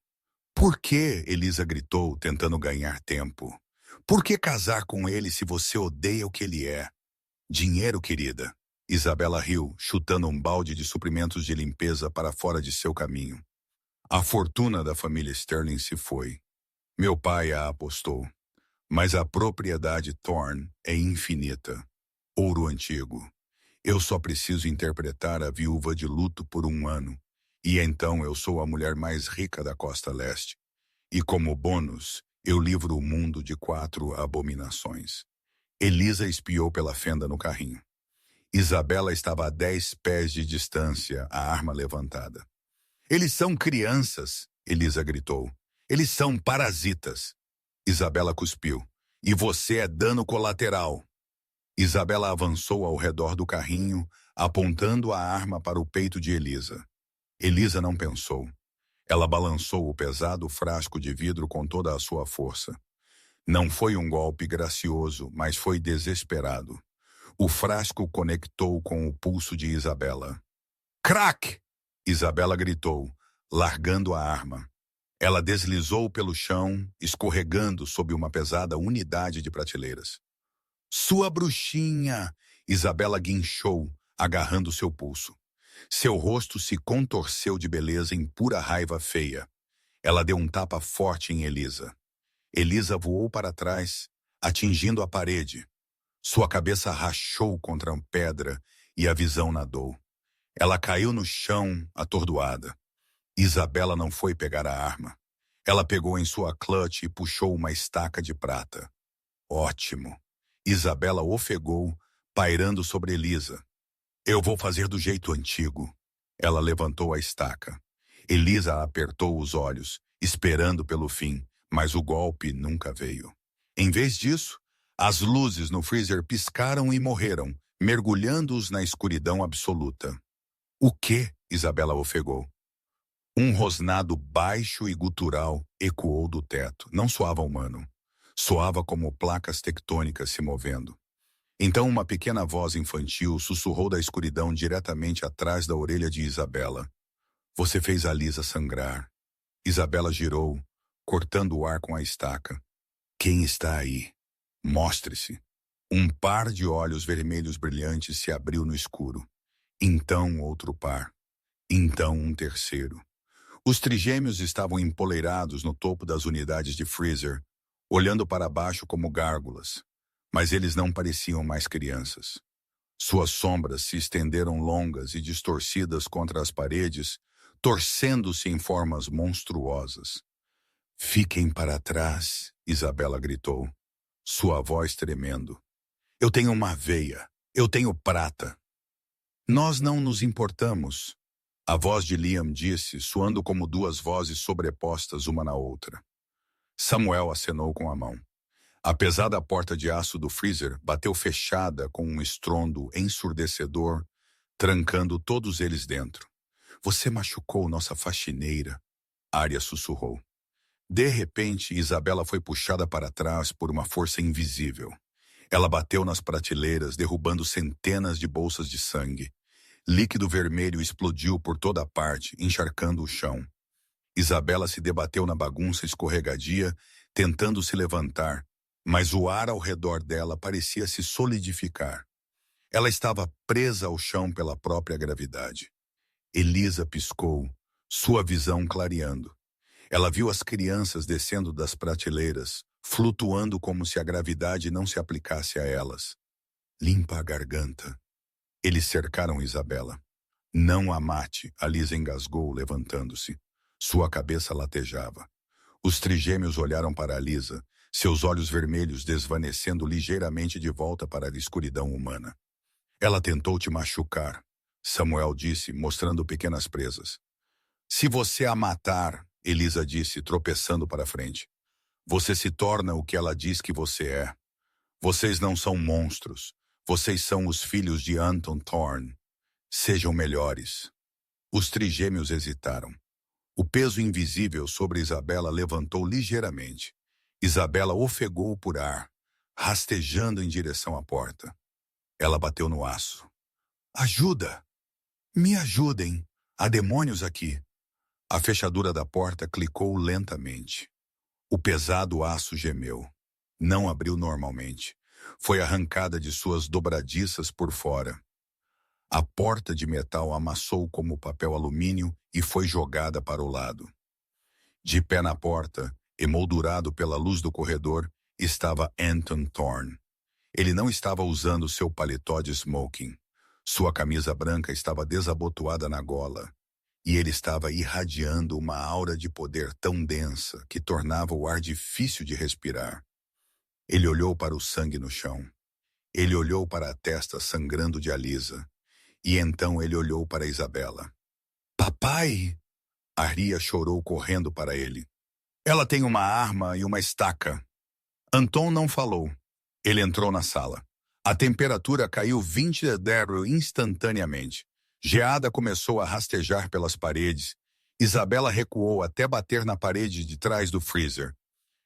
[SPEAKER 1] Por que? Elisa gritou, tentando ganhar tempo. Por que casar com ele se você odeia o que ele é? Dinheiro, querida. Isabela riu, chutando um balde de suprimentos de limpeza para fora de seu caminho. A fortuna da família Sterling se foi. Meu pai a apostou. Mas a propriedade Thorne é infinita. Ouro antigo. Eu só preciso interpretar a viúva de luto por 1 ano. E então eu sou a mulher mais rica da costa leste. E como bônus, eu livro o mundo de 4 abominações. Elisa espiou pela fenda no carrinho. Isabela estava a 10 pés de distância, a arma levantada. Eles são crianças, Elisa gritou. Eles são parasitas. Isabela cuspiu. E você é dano colateral. Isabela avançou ao redor do carrinho, apontando a arma para o peito de Elisa. Elisa não pensou. Ela balançou o pesado frasco de vidro com toda a sua força. Não foi um golpe gracioso, mas foi desesperado. O frasco conectou com o pulso de Isabela. Crack! Isabela gritou, largando a arma. Ela deslizou pelo chão, escorregando sob uma pesada unidade de prateleiras. Sua bruxinha! Isabela guinchou, agarrando seu pulso. Seu rosto se contorceu de beleza em pura raiva feia. Ela deu um tapa forte em Elisa. Elisa voou para trás, atingindo a parede. Sua cabeça rachou contra a pedra e a visão nadou. Ela caiu no chão, atordoada. Isabela não foi pegar a arma. Ela pegou em sua clutch e puxou uma estaca de prata. Ótimo. Isabela ofegou, pairando sobre Elisa. Eu vou fazer do jeito antigo. Ela levantou a estaca. Elisa apertou os olhos, esperando pelo fim, mas o golpe nunca veio. Em vez disso, as luzes no freezer piscaram e morreram, mergulhando-os na escuridão absoluta. O quê? Isabela ofegou. Um rosnado baixo e gutural ecoou do teto. Não soava humano. Soava como placas tectônicas se movendo. Então uma pequena voz infantil sussurrou da escuridão diretamente atrás da orelha de Isabela. Você fez a Lisa sangrar. Isabela girou, cortando o ar com a estaca. Quem está aí? Mostre-se. Um par de olhos vermelhos brilhantes se abriu no escuro. Então outro par. Então um terceiro. Os trigêmeos estavam empoleirados no topo das unidades de freezer, olhando para baixo como gárgulas. Mas eles não pareciam mais crianças. Suas sombras se estenderam longas e distorcidas contra as paredes, torcendo-se em formas monstruosas. Fiquem para trás, Isabela gritou, sua voz tremendo. Eu tenho uma veia, eu tenho prata. Nós não nos importamos, a voz de Liam disse, soando como duas vozes sobrepostas uma na outra. Samuel acenou com a mão. A pesada porta de aço do freezer bateu fechada com um estrondo ensurdecedor, trancando todos eles dentro. Você machucou nossa faxineira, Arya sussurrou. De repente, Isabela foi puxada para trás por uma força invisível. Ela bateu nas prateleiras, derrubando centenas de bolsas de sangue. Líquido vermelho explodiu por toda parte, encharcando o chão. Isabela se debateu na bagunça escorregadia, tentando se levantar, mas o ar ao redor dela parecia se solidificar. Ela estava presa ao chão pela própria gravidade. Elisa piscou, sua visão clareando. Ela viu as crianças descendo das prateleiras, flutuando como se a gravidade não se aplicasse a elas. Limpa a garganta. Eles cercaram Isabela. Não a mate, a Lisa engasgou, levantando-se. Sua cabeça latejava. Os trigêmeos olharam para a Lisa, seus olhos vermelhos desvanecendo ligeiramente de volta para a escuridão humana. Ela tentou te machucar, Samuel disse, mostrando pequenas presas. Se você a matar, Elisa disse, tropeçando para frente, você se torna o que ela diz que você é. Vocês não são monstros. Vocês são os filhos de Anton Thorne. Sejam melhores. Os trigêmeos hesitaram. O peso invisível sobre Isabela levantou ligeiramente. Isabela ofegou por ar, rastejando em direção à porta. Ela bateu no aço. Ajuda! Me ajudem! Há demônios aqui! A fechadura da porta clicou lentamente. O pesado aço gemeu. Não abriu normalmente. Foi arrancada de suas dobradiças por fora. A porta de metal amassou como papel alumínio e foi jogada para o lado. De pé na porta, emoldurado pela luz do corredor, estava Anton Thorne. Ele não estava usando seu paletó de smoking. Sua camisa branca estava desabotoada na gola. E ele estava irradiando uma aura de poder tão densa que tornava o ar difícil de respirar. Ele olhou para o sangue no chão. Ele olhou para a testa sangrando de Alisa. E então ele olhou para Isabela. Papai! Arya chorou correndo para ele. Ela tem uma arma e uma estaca. Anton não falou. Ele entrou na sala. A temperatura caiu 20 graus instantaneamente. Geada começou a rastejar pelas paredes. Isabela recuou até bater na parede de trás do freezer.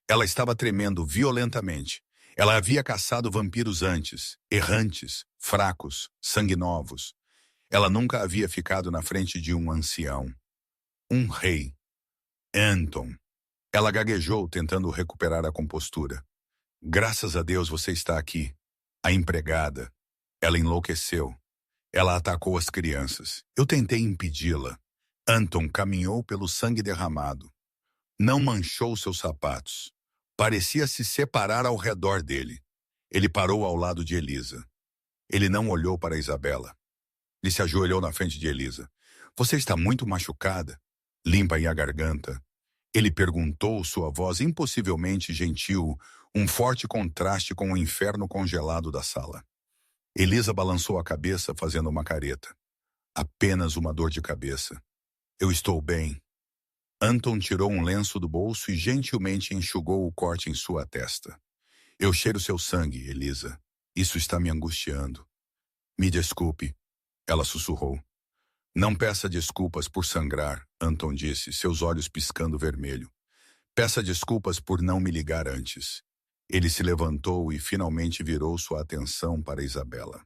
[SPEAKER 1] Ela estava tremendo violentamente. Ela havia caçado vampiros antes, errantes, fracos, sanguinovos. Ela nunca havia ficado na frente de um ancião. Um rei. Anton. Ela gaguejou, tentando recuperar a compostura. Graças a Deus você está aqui. A empregada. Ela enlouqueceu. Ela atacou as crianças. Eu tentei impedi-la. Anton caminhou pelo sangue derramado. Não manchou seus sapatos. Parecia se separar ao redor dele. Ele parou ao lado de Elisa. Ele não olhou para Isabela. Ele se ajoelhou na frente de Elisa. Você está muito machucada. Limpa aí a garganta. Ele perguntou, sua voz impossivelmente gentil, um forte contraste com o inferno congelado da sala. Elisa balançou a cabeça, fazendo uma careta. Apenas uma dor de cabeça. Eu estou bem. Anton tirou um lenço do bolso e gentilmente enxugou o corte em sua testa. Eu cheiro seu sangue, Elisa. Isso está me angustiando. Me desculpe, ela sussurrou. Não peça desculpas por sangrar, Anton disse, seus olhos piscando vermelho. Peça desculpas por não me ligar antes. Ele se levantou e finalmente virou sua atenção para Isabela.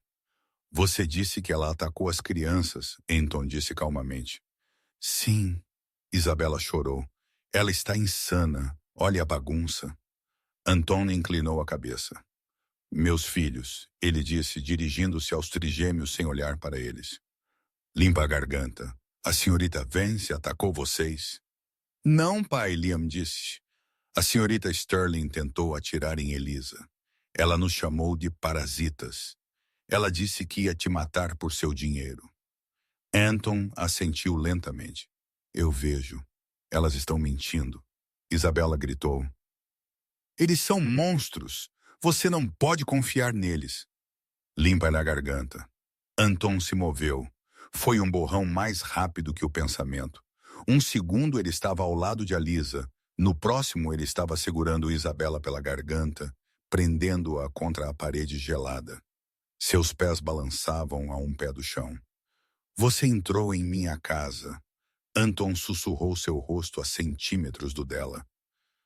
[SPEAKER 1] Você disse que ela atacou as crianças, Anton disse calmamente. Sim, Isabela chorou. Ela está insana. Olhe a bagunça. Anton inclinou a cabeça. Meus filhos, ele disse, dirigindo-se aos trigêmeos sem olhar para eles. Limpa a garganta. A senhorita Vance atacou vocês? Não, pai, Liam disse. A senhorita Sterling tentou atirar em Elisa. Ela nos chamou de parasitas. Ela disse que ia te matar por seu dinheiro. Anton assentiu lentamente. Eu vejo. Elas estão mentindo. Isabela gritou. Eles são monstros. Você não pode confiar neles. Limpa-lhe a garganta. Anton se moveu. Foi um borrão mais rápido que o pensamento. Um segundo ele estava ao lado de Alisa. No próximo ele estava segurando Isabela pela garganta, prendendo-a contra a parede gelada. Seus pés balançavam a um pé do chão. Você entrou em minha casa. Anton sussurrou seu rosto a centímetros do dela.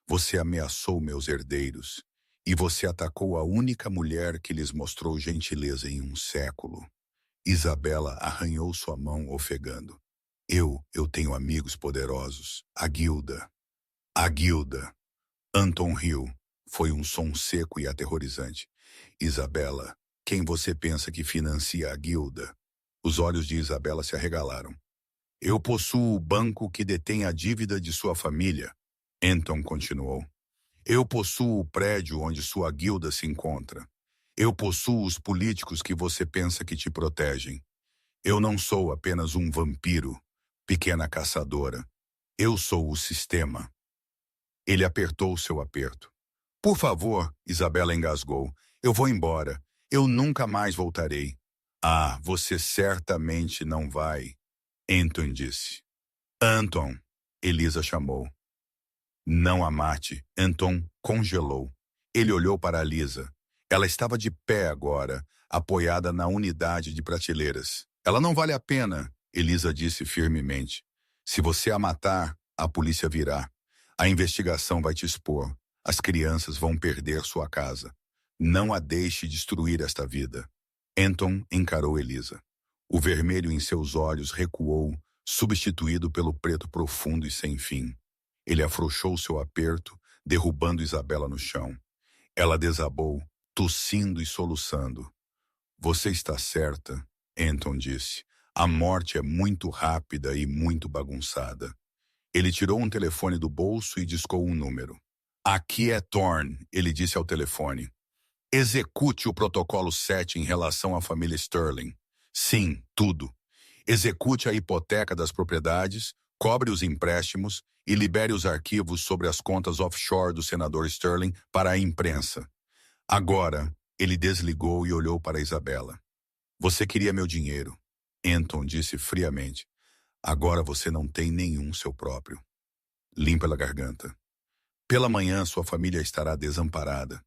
[SPEAKER 1] Você ameaçou meus herdeiros. E você atacou a única mulher que lhes mostrou gentileza em um século. Isabela arranhou sua mão ofegando. Eu tenho amigos poderosos. A guilda. A guilda. Anton riu. Foi um som seco e aterrorizante. Isabela, quem você pensa que financia a guilda? Os olhos de Isabela se arregalaram. Eu possuo o banco que detém a dívida de sua família. Anton continuou. Eu possuo o prédio onde sua guilda se encontra. Eu possuo os políticos que você pensa que te protegem. Eu não sou apenas um vampiro, pequena caçadora. Eu sou o sistema. Ele apertou seu aperto. Por favor, Isabela engasgou. Eu vou embora. Eu nunca mais voltarei. Ah, você certamente não vai. Anton disse. Anton, Elisa chamou. Não a mate. Anton congelou. Ele olhou para a Lisa. Ela estava de pé agora, apoiada na unidade de prateleiras. Ela não vale a pena, Elisa disse firmemente. Se você a matar, a polícia virá. A investigação vai te expor. As crianças vão perder sua casa. Não a deixe destruir esta vida. Anton encarou Elisa. O vermelho em seus olhos recuou, substituído pelo preto profundo e sem fim. Ele afrouxou seu aperto, derrubando Isabela no chão. Ela desabou, tossindo e soluçando. Você está certa, Anton disse. A morte é muito rápida e muito bagunçada. Ele tirou um telefone do bolso e discou um número. Aqui é Thorne, ele disse ao telefone. Execute o protocolo 7 em relação à família Sterling. Sim, tudo. Execute a hipoteca das propriedades, cobre os empréstimos e libere os arquivos sobre as contas offshore do senador Sterling para a imprensa. Agora, ele desligou e olhou para Isabela. Você queria meu dinheiro, Anton disse friamente. Agora você não tem nenhum seu próprio. Limpa a garganta. Pela manhã sua família estará desamparada.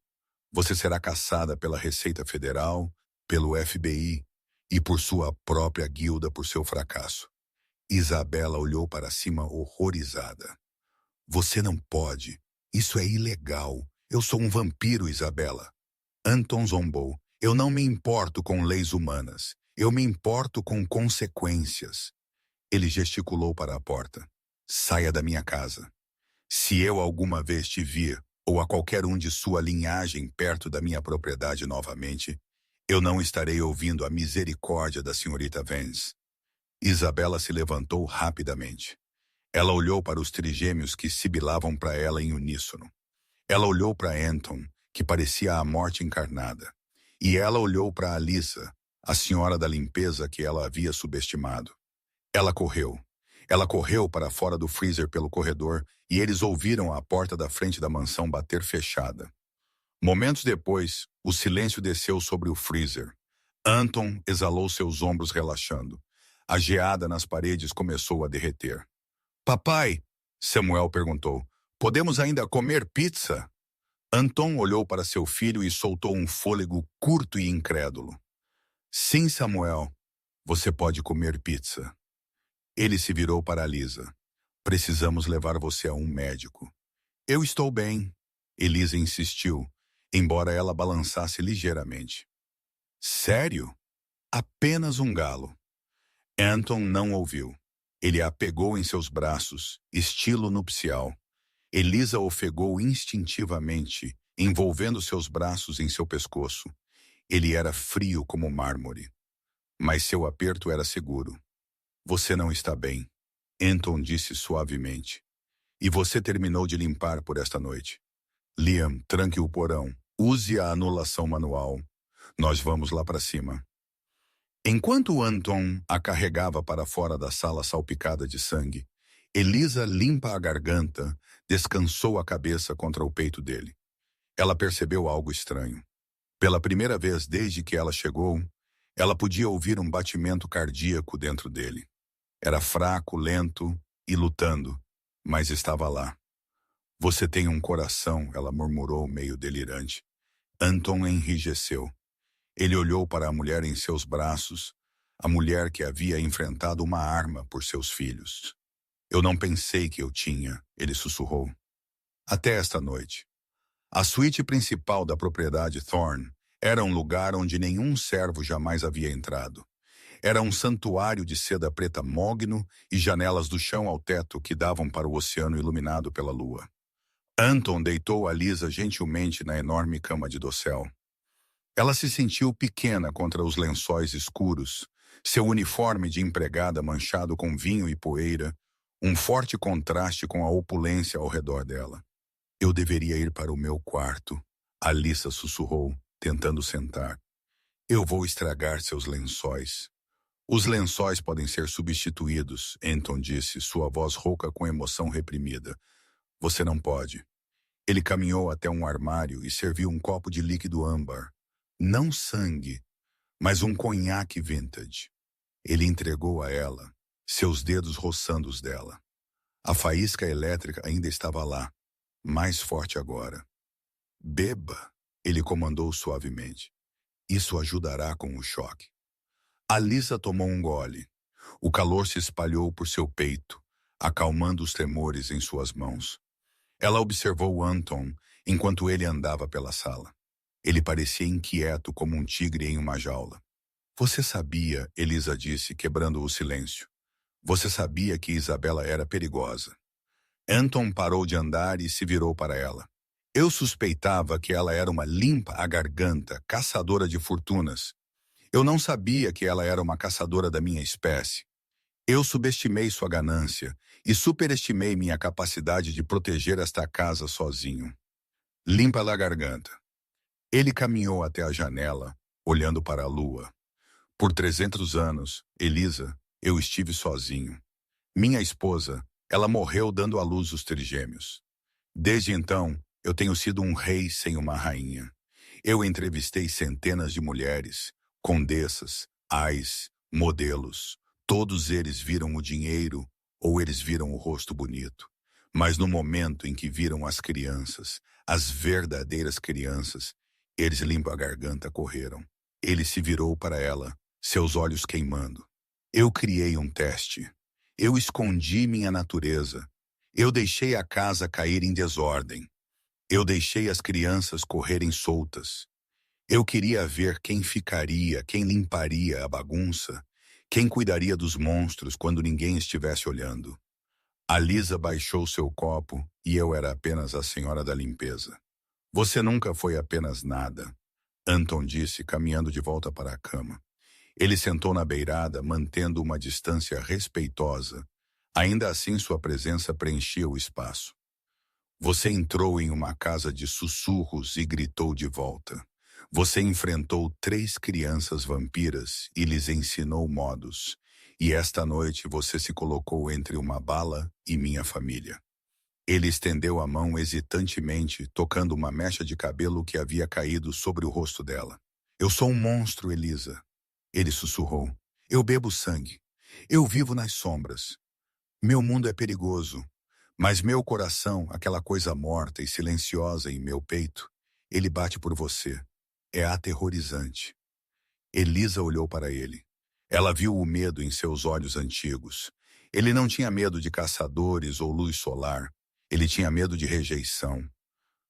[SPEAKER 1] Você será caçada pela Receita Federal, pelo FBI e por sua própria guilda por seu fracasso. Isabela olhou para cima horrorizada. Você não pode. Isso é ilegal. Eu sou um vampiro, Isabela. Anton zombou. Eu não me importo com leis humanas. Eu me importo com consequências. Ele gesticulou para a porta. Saia da minha casa. Se eu alguma vez te vir, ou a qualquer um de sua linhagem perto da minha propriedade novamente, eu não estarei ouvindo a misericórdia da senhorita Vance. Isabela se levantou rapidamente. Ela olhou para os trigêmeos que sibilavam para ela em uníssono. Ela olhou para Anton, que parecia a morte encarnada. E ela olhou para Alisa, a senhora da limpeza que ela havia subestimado. Ela correu. Ela correu para fora do freezer pelo corredor e eles ouviram a porta da frente da mansão bater fechada. Momentos depois, o silêncio desceu sobre o freezer. Anton exalou seus ombros relaxando. A geada nas paredes começou a derreter. Papai, Samuel perguntou, podemos ainda comer pizza? Anton olhou para seu filho e soltou um fôlego curto e incrédulo. Sim, Samuel, você pode comer pizza. Ele se virou para Lisa. Precisamos levar você a um médico. Eu estou bem. Elisa insistiu, embora ela balançasse ligeiramente. Sério? Apenas um galo. Anton não ouviu. Ele a pegou em seus braços, estilo nupcial. Elisa ofegou instintivamente, envolvendo seus braços em seu pescoço. Ele era frio como mármore. Mas seu aperto era seguro. Você não está bem, Anton disse suavemente. E você terminou de limpar por esta noite. Liam, tranque o porão. Use a anulação manual. Nós vamos lá para cima. Enquanto Anton a carregava para fora da sala salpicada de sangue, Elisa limpa a garganta, descansou a cabeça contra o peito dele. Ela percebeu algo estranho. Pela primeira vez desde que ela chegou, ela podia ouvir um batimento cardíaco dentro dele. Era fraco, lento e lutando, mas estava lá. Você tem um coração, ela murmurou meio delirante. Anton enrijeceu. Ele olhou para a mulher em seus braços, a mulher que havia enfrentado uma arma por seus filhos. Eu não pensei que eu tinha, ele sussurrou. Até esta noite. A suíte principal da propriedade Thorne era um lugar onde nenhum servo jamais havia entrado. Era um santuário de seda preta mogno e janelas do chão ao teto que davam para o oceano iluminado pela lua. Anton deitou a Lisa gentilmente na enorme cama de dossel. Ela se sentiu pequena contra os lençóis escuros, seu uniforme de empregada manchado com vinho e poeira, um forte contraste com a opulência ao redor dela. Eu deveria ir para o meu quarto, Alyssa sussurrou, tentando sentar. Eu vou estragar seus lençóis. Os lençóis podem ser substituídos, Anton disse, sua voz rouca com emoção reprimida. Você não pode. Ele caminhou até um armário e serviu um copo de líquido âmbar. Não sangue, mas um conhaque vintage. Ele entregou a ela, seus dedos roçando os dela. A faísca elétrica ainda estava lá, mais forte agora. Beba, ele comandou suavemente. Isso ajudará com o choque. Alyssa tomou um gole. O calor se espalhou por seu peito, acalmando os tremores em suas mãos. Ela observou Anton enquanto ele andava pela sala. Ele parecia inquieto como um tigre em uma jaula. Você sabia, Elisa disse, quebrando o silêncio. Você sabia que Isabela era perigosa. Anton parou de andar e se virou para ela. Eu suspeitava que ela era uma limpa-a-garganta, caçadora de fortunas. Eu não sabia que ela era uma caçadora da minha espécie. Eu subestimei sua ganância e superestimei minha capacidade de proteger esta casa sozinho. Limpa-lhe a garganta. Ele caminhou até a janela, olhando para a lua. Por 300 anos, Elisa, eu estive sozinho. Minha esposa, ela morreu dando à luz os trigêmeos. Desde então, eu tenho sido um rei sem uma rainha. Eu entrevistei centenas de mulheres, condessas, ais, modelos. Todos eles viram o dinheiro ou eles viram o rosto bonito. Mas no momento em que viram as crianças, as verdadeiras crianças, eles limpam a garganta, correram. Ele se virou para ela, seus olhos queimando. Eu criei um teste. Eu escondi minha natureza. Eu deixei a casa cair em desordem. Eu deixei as crianças correrem soltas. Eu queria ver quem ficaria, quem limparia a bagunça, quem cuidaria dos monstros quando ninguém estivesse olhando. A Lisa baixou seu copo e eu era apenas a senhora da limpeza. Você nunca foi apenas nada, Anton disse, caminhando de volta para a cama. Ele sentou na beirada, mantendo uma distância respeitosa. Ainda assim, sua presença preenchia o espaço. Você entrou em uma casa de sussurros e gritou de volta. Você enfrentou 3 crianças vampiras e lhes ensinou modos. E esta noite você se colocou entre uma bala e minha família. Ele estendeu a mão hesitantemente, tocando uma mecha de cabelo que havia caído sobre o rosto dela. Eu sou um monstro, Elisa. Ele sussurrou. Eu bebo sangue. Eu vivo nas sombras. Meu mundo é perigoso. Mas meu coração, aquela coisa morta e silenciosa em meu peito, ele bate por você. É aterrorizante. Elisa olhou para ele. Ela viu o medo em seus olhos antigos. Ele não tinha medo de caçadores ou luz solar. Ele tinha medo de rejeição.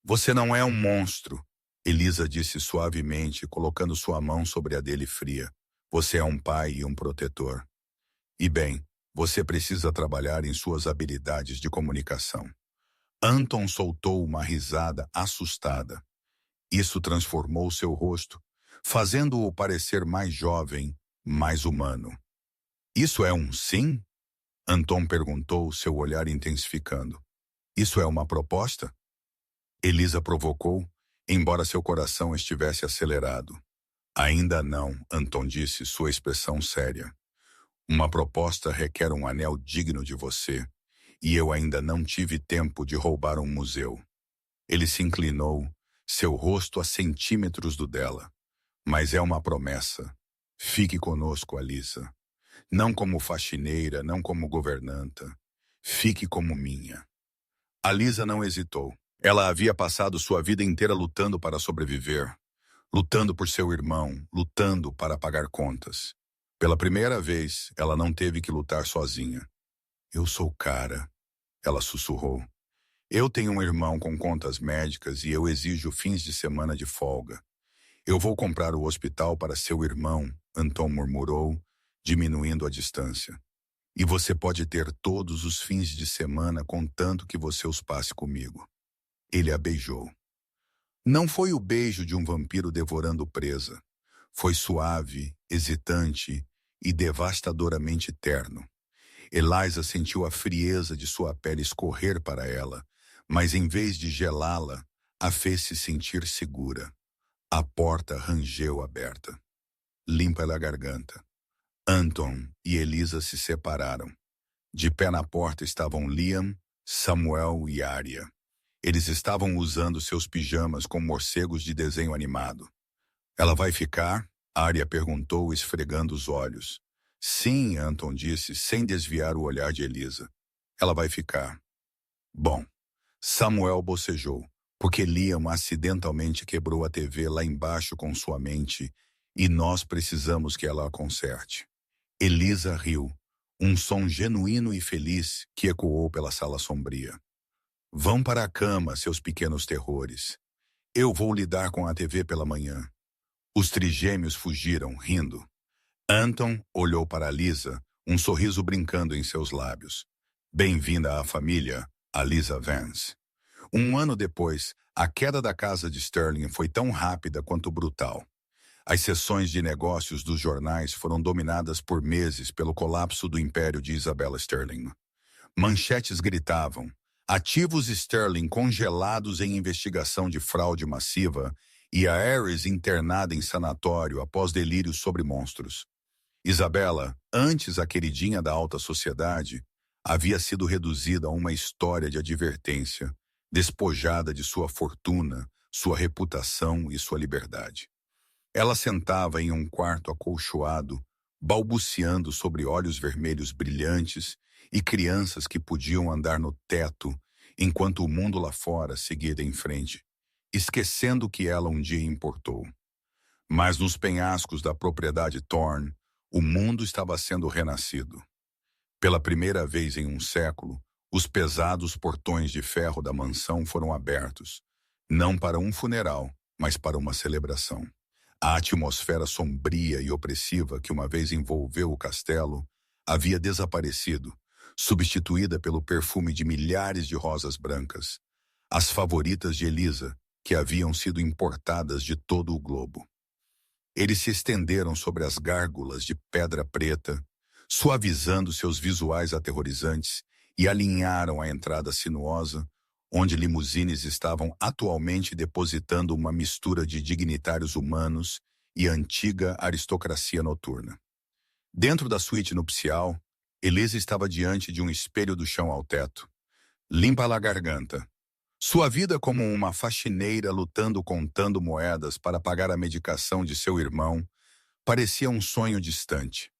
[SPEAKER 1] Você não é um monstro, Elisa disse suavemente, colocando sua mão sobre a dele fria. Você é um pai e um protetor. E bem, você precisa trabalhar em suas habilidades de comunicação. Anton soltou uma risada assustada. Isso transformou seu rosto, fazendo-o parecer mais jovem, mais humano. Isso é um sim? Anton perguntou, seu olhar intensificando. Isso é uma proposta? Elisa provocou, embora seu coração estivesse acelerado. Ainda não, Anton disse, sua expressão séria. Uma proposta requer um anel digno de você, e eu ainda não tive tempo de roubar um museu. Ele se inclinou, seu rosto a centímetros do dela. Mas é uma promessa. Fique conosco, Alisa. Não como faxineira, não como governanta. Fique como minha. Alisa não hesitou. Ela havia passado sua vida inteira lutando para sobreviver, lutando por seu irmão, lutando para pagar contas. Pela primeira vez, ela não teve que lutar sozinha. Eu sou cara, ela sussurrou. Eu tenho um irmão com contas médicas e eu exijo fins de semana de folga. Eu vou comprar o hospital para seu irmão, Anton murmurou, diminuindo a distância. E você pode ter todos os fins de semana contanto que você os passe comigo. Ele a beijou. Não foi o beijo de um vampiro devorando presa. Foi suave, hesitante e devastadoramente terno. Eliza sentiu a frieza de sua pele escorrer para ela, mas em vez de gelá-la, a fez se sentir segura. A porta rangeu aberta. Limpa-lhe a garganta. Anton e Elisa se separaram. De pé na porta estavam Liam, Samuel e Arya. Eles estavam usando seus pijamas com morcegos de desenho animado. Ela vai ficar? Arya perguntou, esfregando os olhos. Sim, Anton disse, sem desviar o olhar de Elisa. Ela vai ficar. Bom, Samuel bocejou, porque Liam acidentalmente quebrou a TV lá embaixo com sua mente e nós precisamos que ela a conserte. Elisa riu, um som genuíno e feliz que ecoou pela sala sombria. Vão para a cama, seus pequenos terrores. Eu vou lidar com a TV pela manhã. Os trigêmeos fugiram, rindo. Anton olhou para Lisa, um sorriso brincando em seus lábios. Bem-vinda à família, Alisa Vance. Um ano depois, a queda da casa de Sterling foi tão rápida quanto brutal. As seções de negócios dos jornais foram dominadas por meses pelo colapso do império de Isabella Sterling. Manchetes gritavam: ativos Sterling congelados em investigação de fraude massiva e a Ares internada em sanatório após delírios sobre monstros. Isabella, antes a queridinha da alta sociedade, havia sido reduzida a uma história de advertência, despojada de sua fortuna, sua reputação e sua liberdade. Ela sentava em um quarto acolchoado, balbuciando sobre olhos vermelhos brilhantes e crianças que podiam andar no teto, enquanto o mundo lá fora seguia em frente, esquecendo que ela um dia importou. Mas nos penhascos da propriedade Thorne, o mundo estava sendo renascido. Pela primeira vez em um século, os pesados portões de ferro da mansão foram abertos, não para um funeral, mas para uma celebração. A atmosfera sombria e opressiva que uma vez envolveu o castelo havia desaparecido, substituída pelo perfume de milhares de rosas brancas, as favoritas de Elisa, que haviam sido importadas de todo o globo. Eles se estenderam sobre as gárgulas de pedra preta, suavizando seus visuais aterrorizantes e alinharam a entrada sinuosa, onde limusines estavam atualmente depositando uma mistura de dignitários humanos e antiga aristocracia noturna. Dentro da suíte nupcial, Elisa estava diante de um espelho do chão ao teto. Limpa-lhe a garganta. Sua vida como uma faxineira lutando contando moedas para pagar a medicação de seu irmão parecia um sonho distante.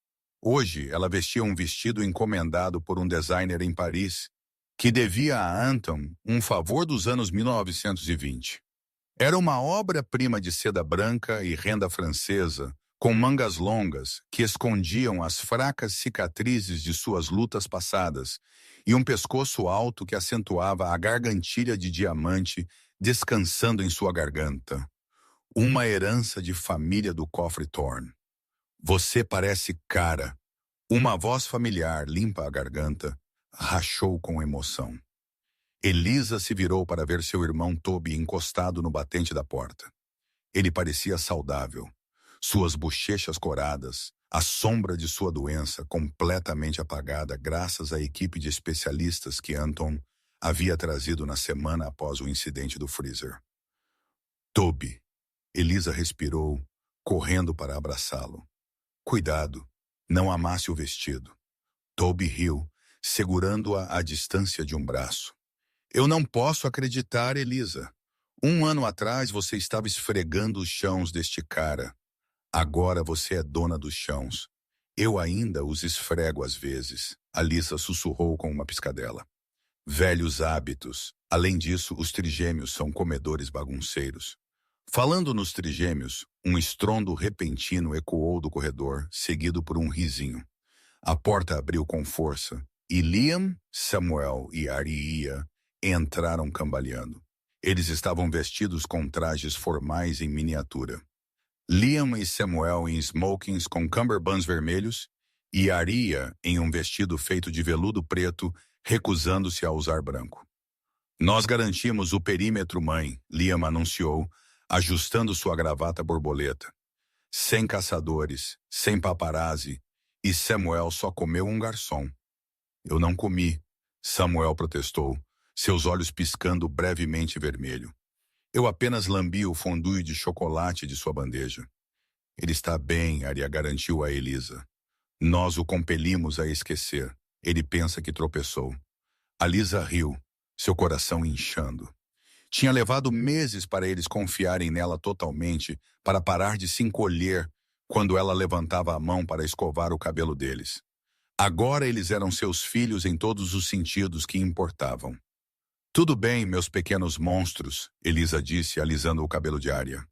[SPEAKER 1] Hoje, ela vestia um vestido encomendado por um designer em Paris, que devia a Anton um favor dos anos 1920. Era uma obra-prima de seda branca e renda francesa, com mangas longas que escondiam as fracas cicatrizes de suas lutas passadas e um pescoço alto que acentuava a gargantilha de diamante descansando em sua garganta. Uma herança de família do cofre Thorne. Você parece cara. Uma voz familiar limpa a garganta, rachou com emoção. Elisa se virou para ver seu irmão Toby encostado no batente da porta. Ele parecia saudável. Suas bochechas coradas, a sombra de sua doença completamente apagada graças à equipe de especialistas que Anton havia trazido na semana após o incidente do freezer. Toby. Elisa respirou, correndo para abraçá-lo. Cuidado, não amasse o vestido. Toby riu, segurando-a à distância de um braço. Eu não posso acreditar, Elisa. 1 ano atrás você estava esfregando os chãos deste cara. Agora você é dona dos chãos. Eu ainda os esfrego às vezes, Alissa sussurrou com uma piscadela. Velhos hábitos. Além disso, os trigêmeos são comedores bagunceiros. Falando nos trigêmeos, um estrondo repentino ecoou do corredor, seguido por um risinho. A porta abriu com força, e Liam, Samuel e Aria entraram cambaleando. Eles estavam vestidos com trajes formais em miniatura. Liam e Samuel em smokings com cummerbunds vermelhos e Aria em um vestido feito de veludo preto, recusando-se a usar branco. Nós garantimos o perímetro, mãe, Liam anunciou, ajustando sua gravata borboleta. Sem caçadores, sem paparazzi, e Samuel só comeu um garçom. Eu não comi, Samuel protestou, seus olhos piscando brevemente vermelho. Eu apenas lambi o fondue de chocolate de sua bandeja. Ele está bem, Aria garantiu a Elisa. Nós o compelimos a esquecer. Ele pensa que tropeçou. A Lisa riu, seu coração inchando. Tinha levado meses para eles confiarem nela totalmente, para parar de se encolher quando ela levantava a mão para escovar o cabelo deles. Agora eles eram seus filhos em todos os sentidos que importavam. Tudo bem, meus pequenos monstros, Elisa disse, alisando o cabelo de Aria.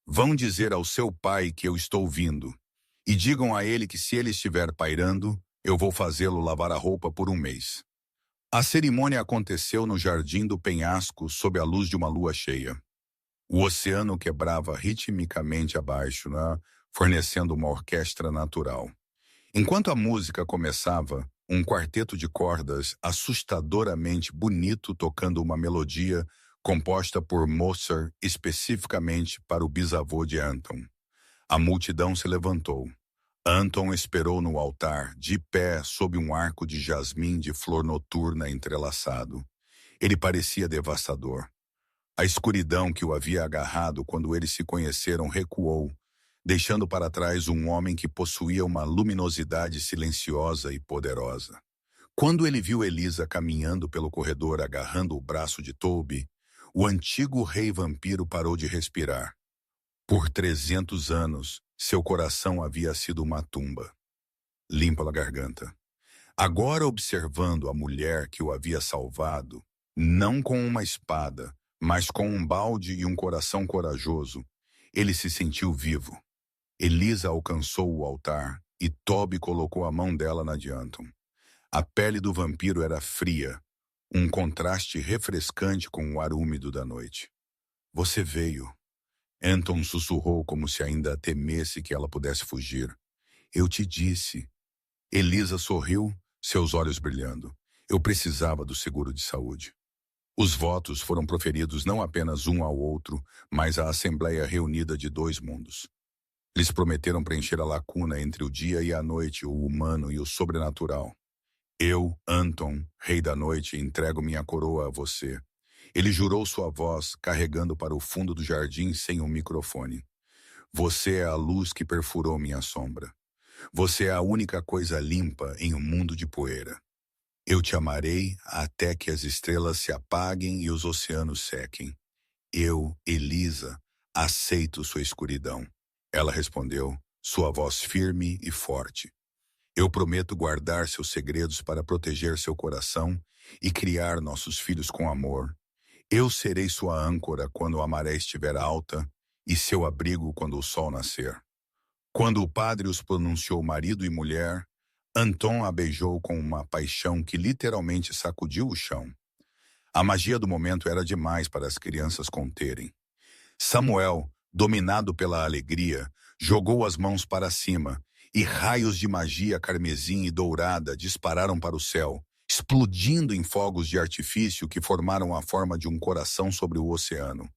[SPEAKER 1] Vão dizer ao seu pai que eu estou vindo. E digam a ele que se ele estiver pairando, eu vou fazê-lo lavar a roupa por 1 mês. A cerimônia aconteceu no jardim do penhasco sob a luz de uma lua cheia. O oceano quebrava ritmicamente abaixo, fornecendo uma orquestra natural. Enquanto a música começava, um quarteto de cordas assustadoramente bonito tocando uma melodia composta por Mozart especificamente para o bisavô de Anton. A multidão se levantou. Anton esperou no altar, de pé sob um arco de jasmim de flor noturna entrelaçado. Ele parecia devastador. A escuridão que o havia agarrado quando eles se conheceram recuou, deixando para trás um homem que possuía uma luminosidade silenciosa e poderosa. Quando ele viu Elisa caminhando pelo corredor agarrando o braço de Toby, o antigo rei vampiro parou de respirar. Por 300 anos, seu coração havia sido uma tumba. Limpa a garganta. Agora observando a mulher que o havia salvado, não com uma espada, mas com um balde e um coração corajoso, ele se sentiu vivo. Elisa alcançou o altar e Toby colocou a mão dela na de Anton. A pele do vampiro era fria, um contraste refrescante com o ar úmido da noite. Você veio. Anton sussurrou como se ainda temesse que ela pudesse fugir. Eu te disse. Elisa sorriu, seus olhos brilhando. Eu precisava do seguro de saúde. Os votos foram proferidos não apenas um ao outro, mas à Assembleia Reunida de 2 mundos. Eles prometeram preencher a lacuna entre o dia e a noite, o humano e o sobrenatural. Eu, Anton, rei da noite, entrego minha coroa a você. Ele jurou sua voz, carregando para o fundo do jardim sem um microfone. Você é a luz que perfurou minha sombra. Você é a única coisa limpa em um mundo de poeira. Eu te amarei até que as estrelas se apaguem e os oceanos sequem. Eu, Elisa, aceito sua escuridão. Ela respondeu, sua voz firme e forte. Eu prometo guardar seus segredos para proteger seu coração e criar nossos filhos com amor. Eu serei sua âncora quando a maré estiver alta e seu abrigo quando o sol nascer. Quando o padre os pronunciou marido e mulher, Anton a beijou com uma paixão que literalmente sacudiu o chão. A magia do momento era demais para as crianças conterem. Samuel, dominado pela alegria, jogou as mãos para cima e raios de magia carmesim e dourada dispararam para o céu, explodindo em fogos de artifício que formaram a forma de um coração sobre o oceano.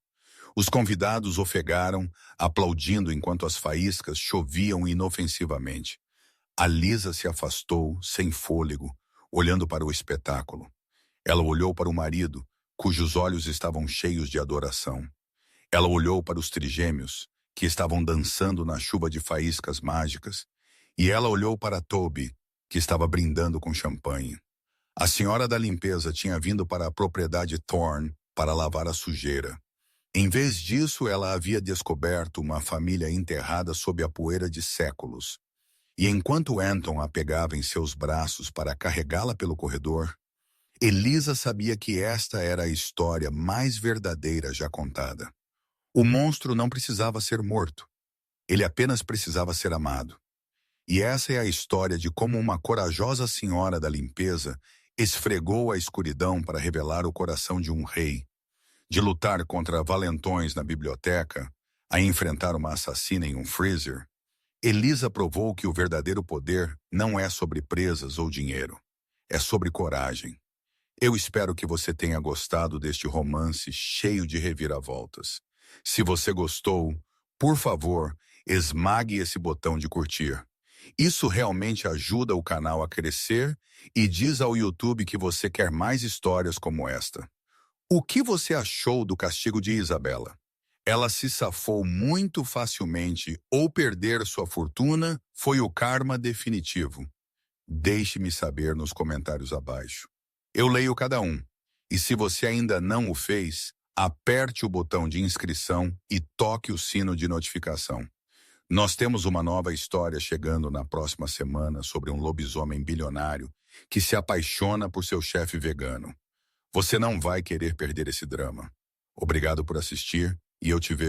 [SPEAKER 1] Os convidados ofegaram, aplaudindo enquanto as faíscas choviam inofensivamente. A Lisa se afastou, sem fôlego, olhando para o espetáculo. Ela olhou para o marido, cujos olhos estavam cheios de adoração. Ela olhou para os trigêmeos, que estavam dançando na chuva de faíscas mágicas, e ela olhou para Toby, que estava brindando com champanhe. A senhora da limpeza tinha vindo para a propriedade Thorne para lavar a sujeira. Em vez disso, ela havia descoberto uma família enterrada sob a poeira de séculos. E enquanto Anton a pegava em seus braços para carregá-la pelo corredor, Elisa sabia que esta era a história mais verdadeira já contada. O monstro não precisava ser morto. Ele apenas precisava ser amado. E essa é a história de como uma corajosa senhora da limpeza esfregou a escuridão para revelar o coração de um rei, de lutar contra valentões na biblioteca, a enfrentar uma assassina em um freezer. Elisa provou que o verdadeiro poder não é sobre presas ou dinheiro. É sobre coragem. Eu espero que você tenha gostado deste romance cheio de reviravoltas. Se você gostou, por favor, esmague esse botão de curtir. Isso realmente ajuda o canal a crescer e diz ao YouTube que você quer mais histórias como esta. O que você achou do castigo de Isabela? Ela se safou muito facilmente ou perder sua fortuna foi o karma definitivo? Deixe-me saber nos comentários abaixo. Eu leio cada um. E se você ainda não o fez, aperte o botão de inscrição e toque o sino de notificação. Nós temos uma nova história chegando na próxima semana sobre um lobisomem bilionário que se apaixona por seu chefe vegano. Você não vai querer perder esse drama. Obrigado por assistir e eu te vejo.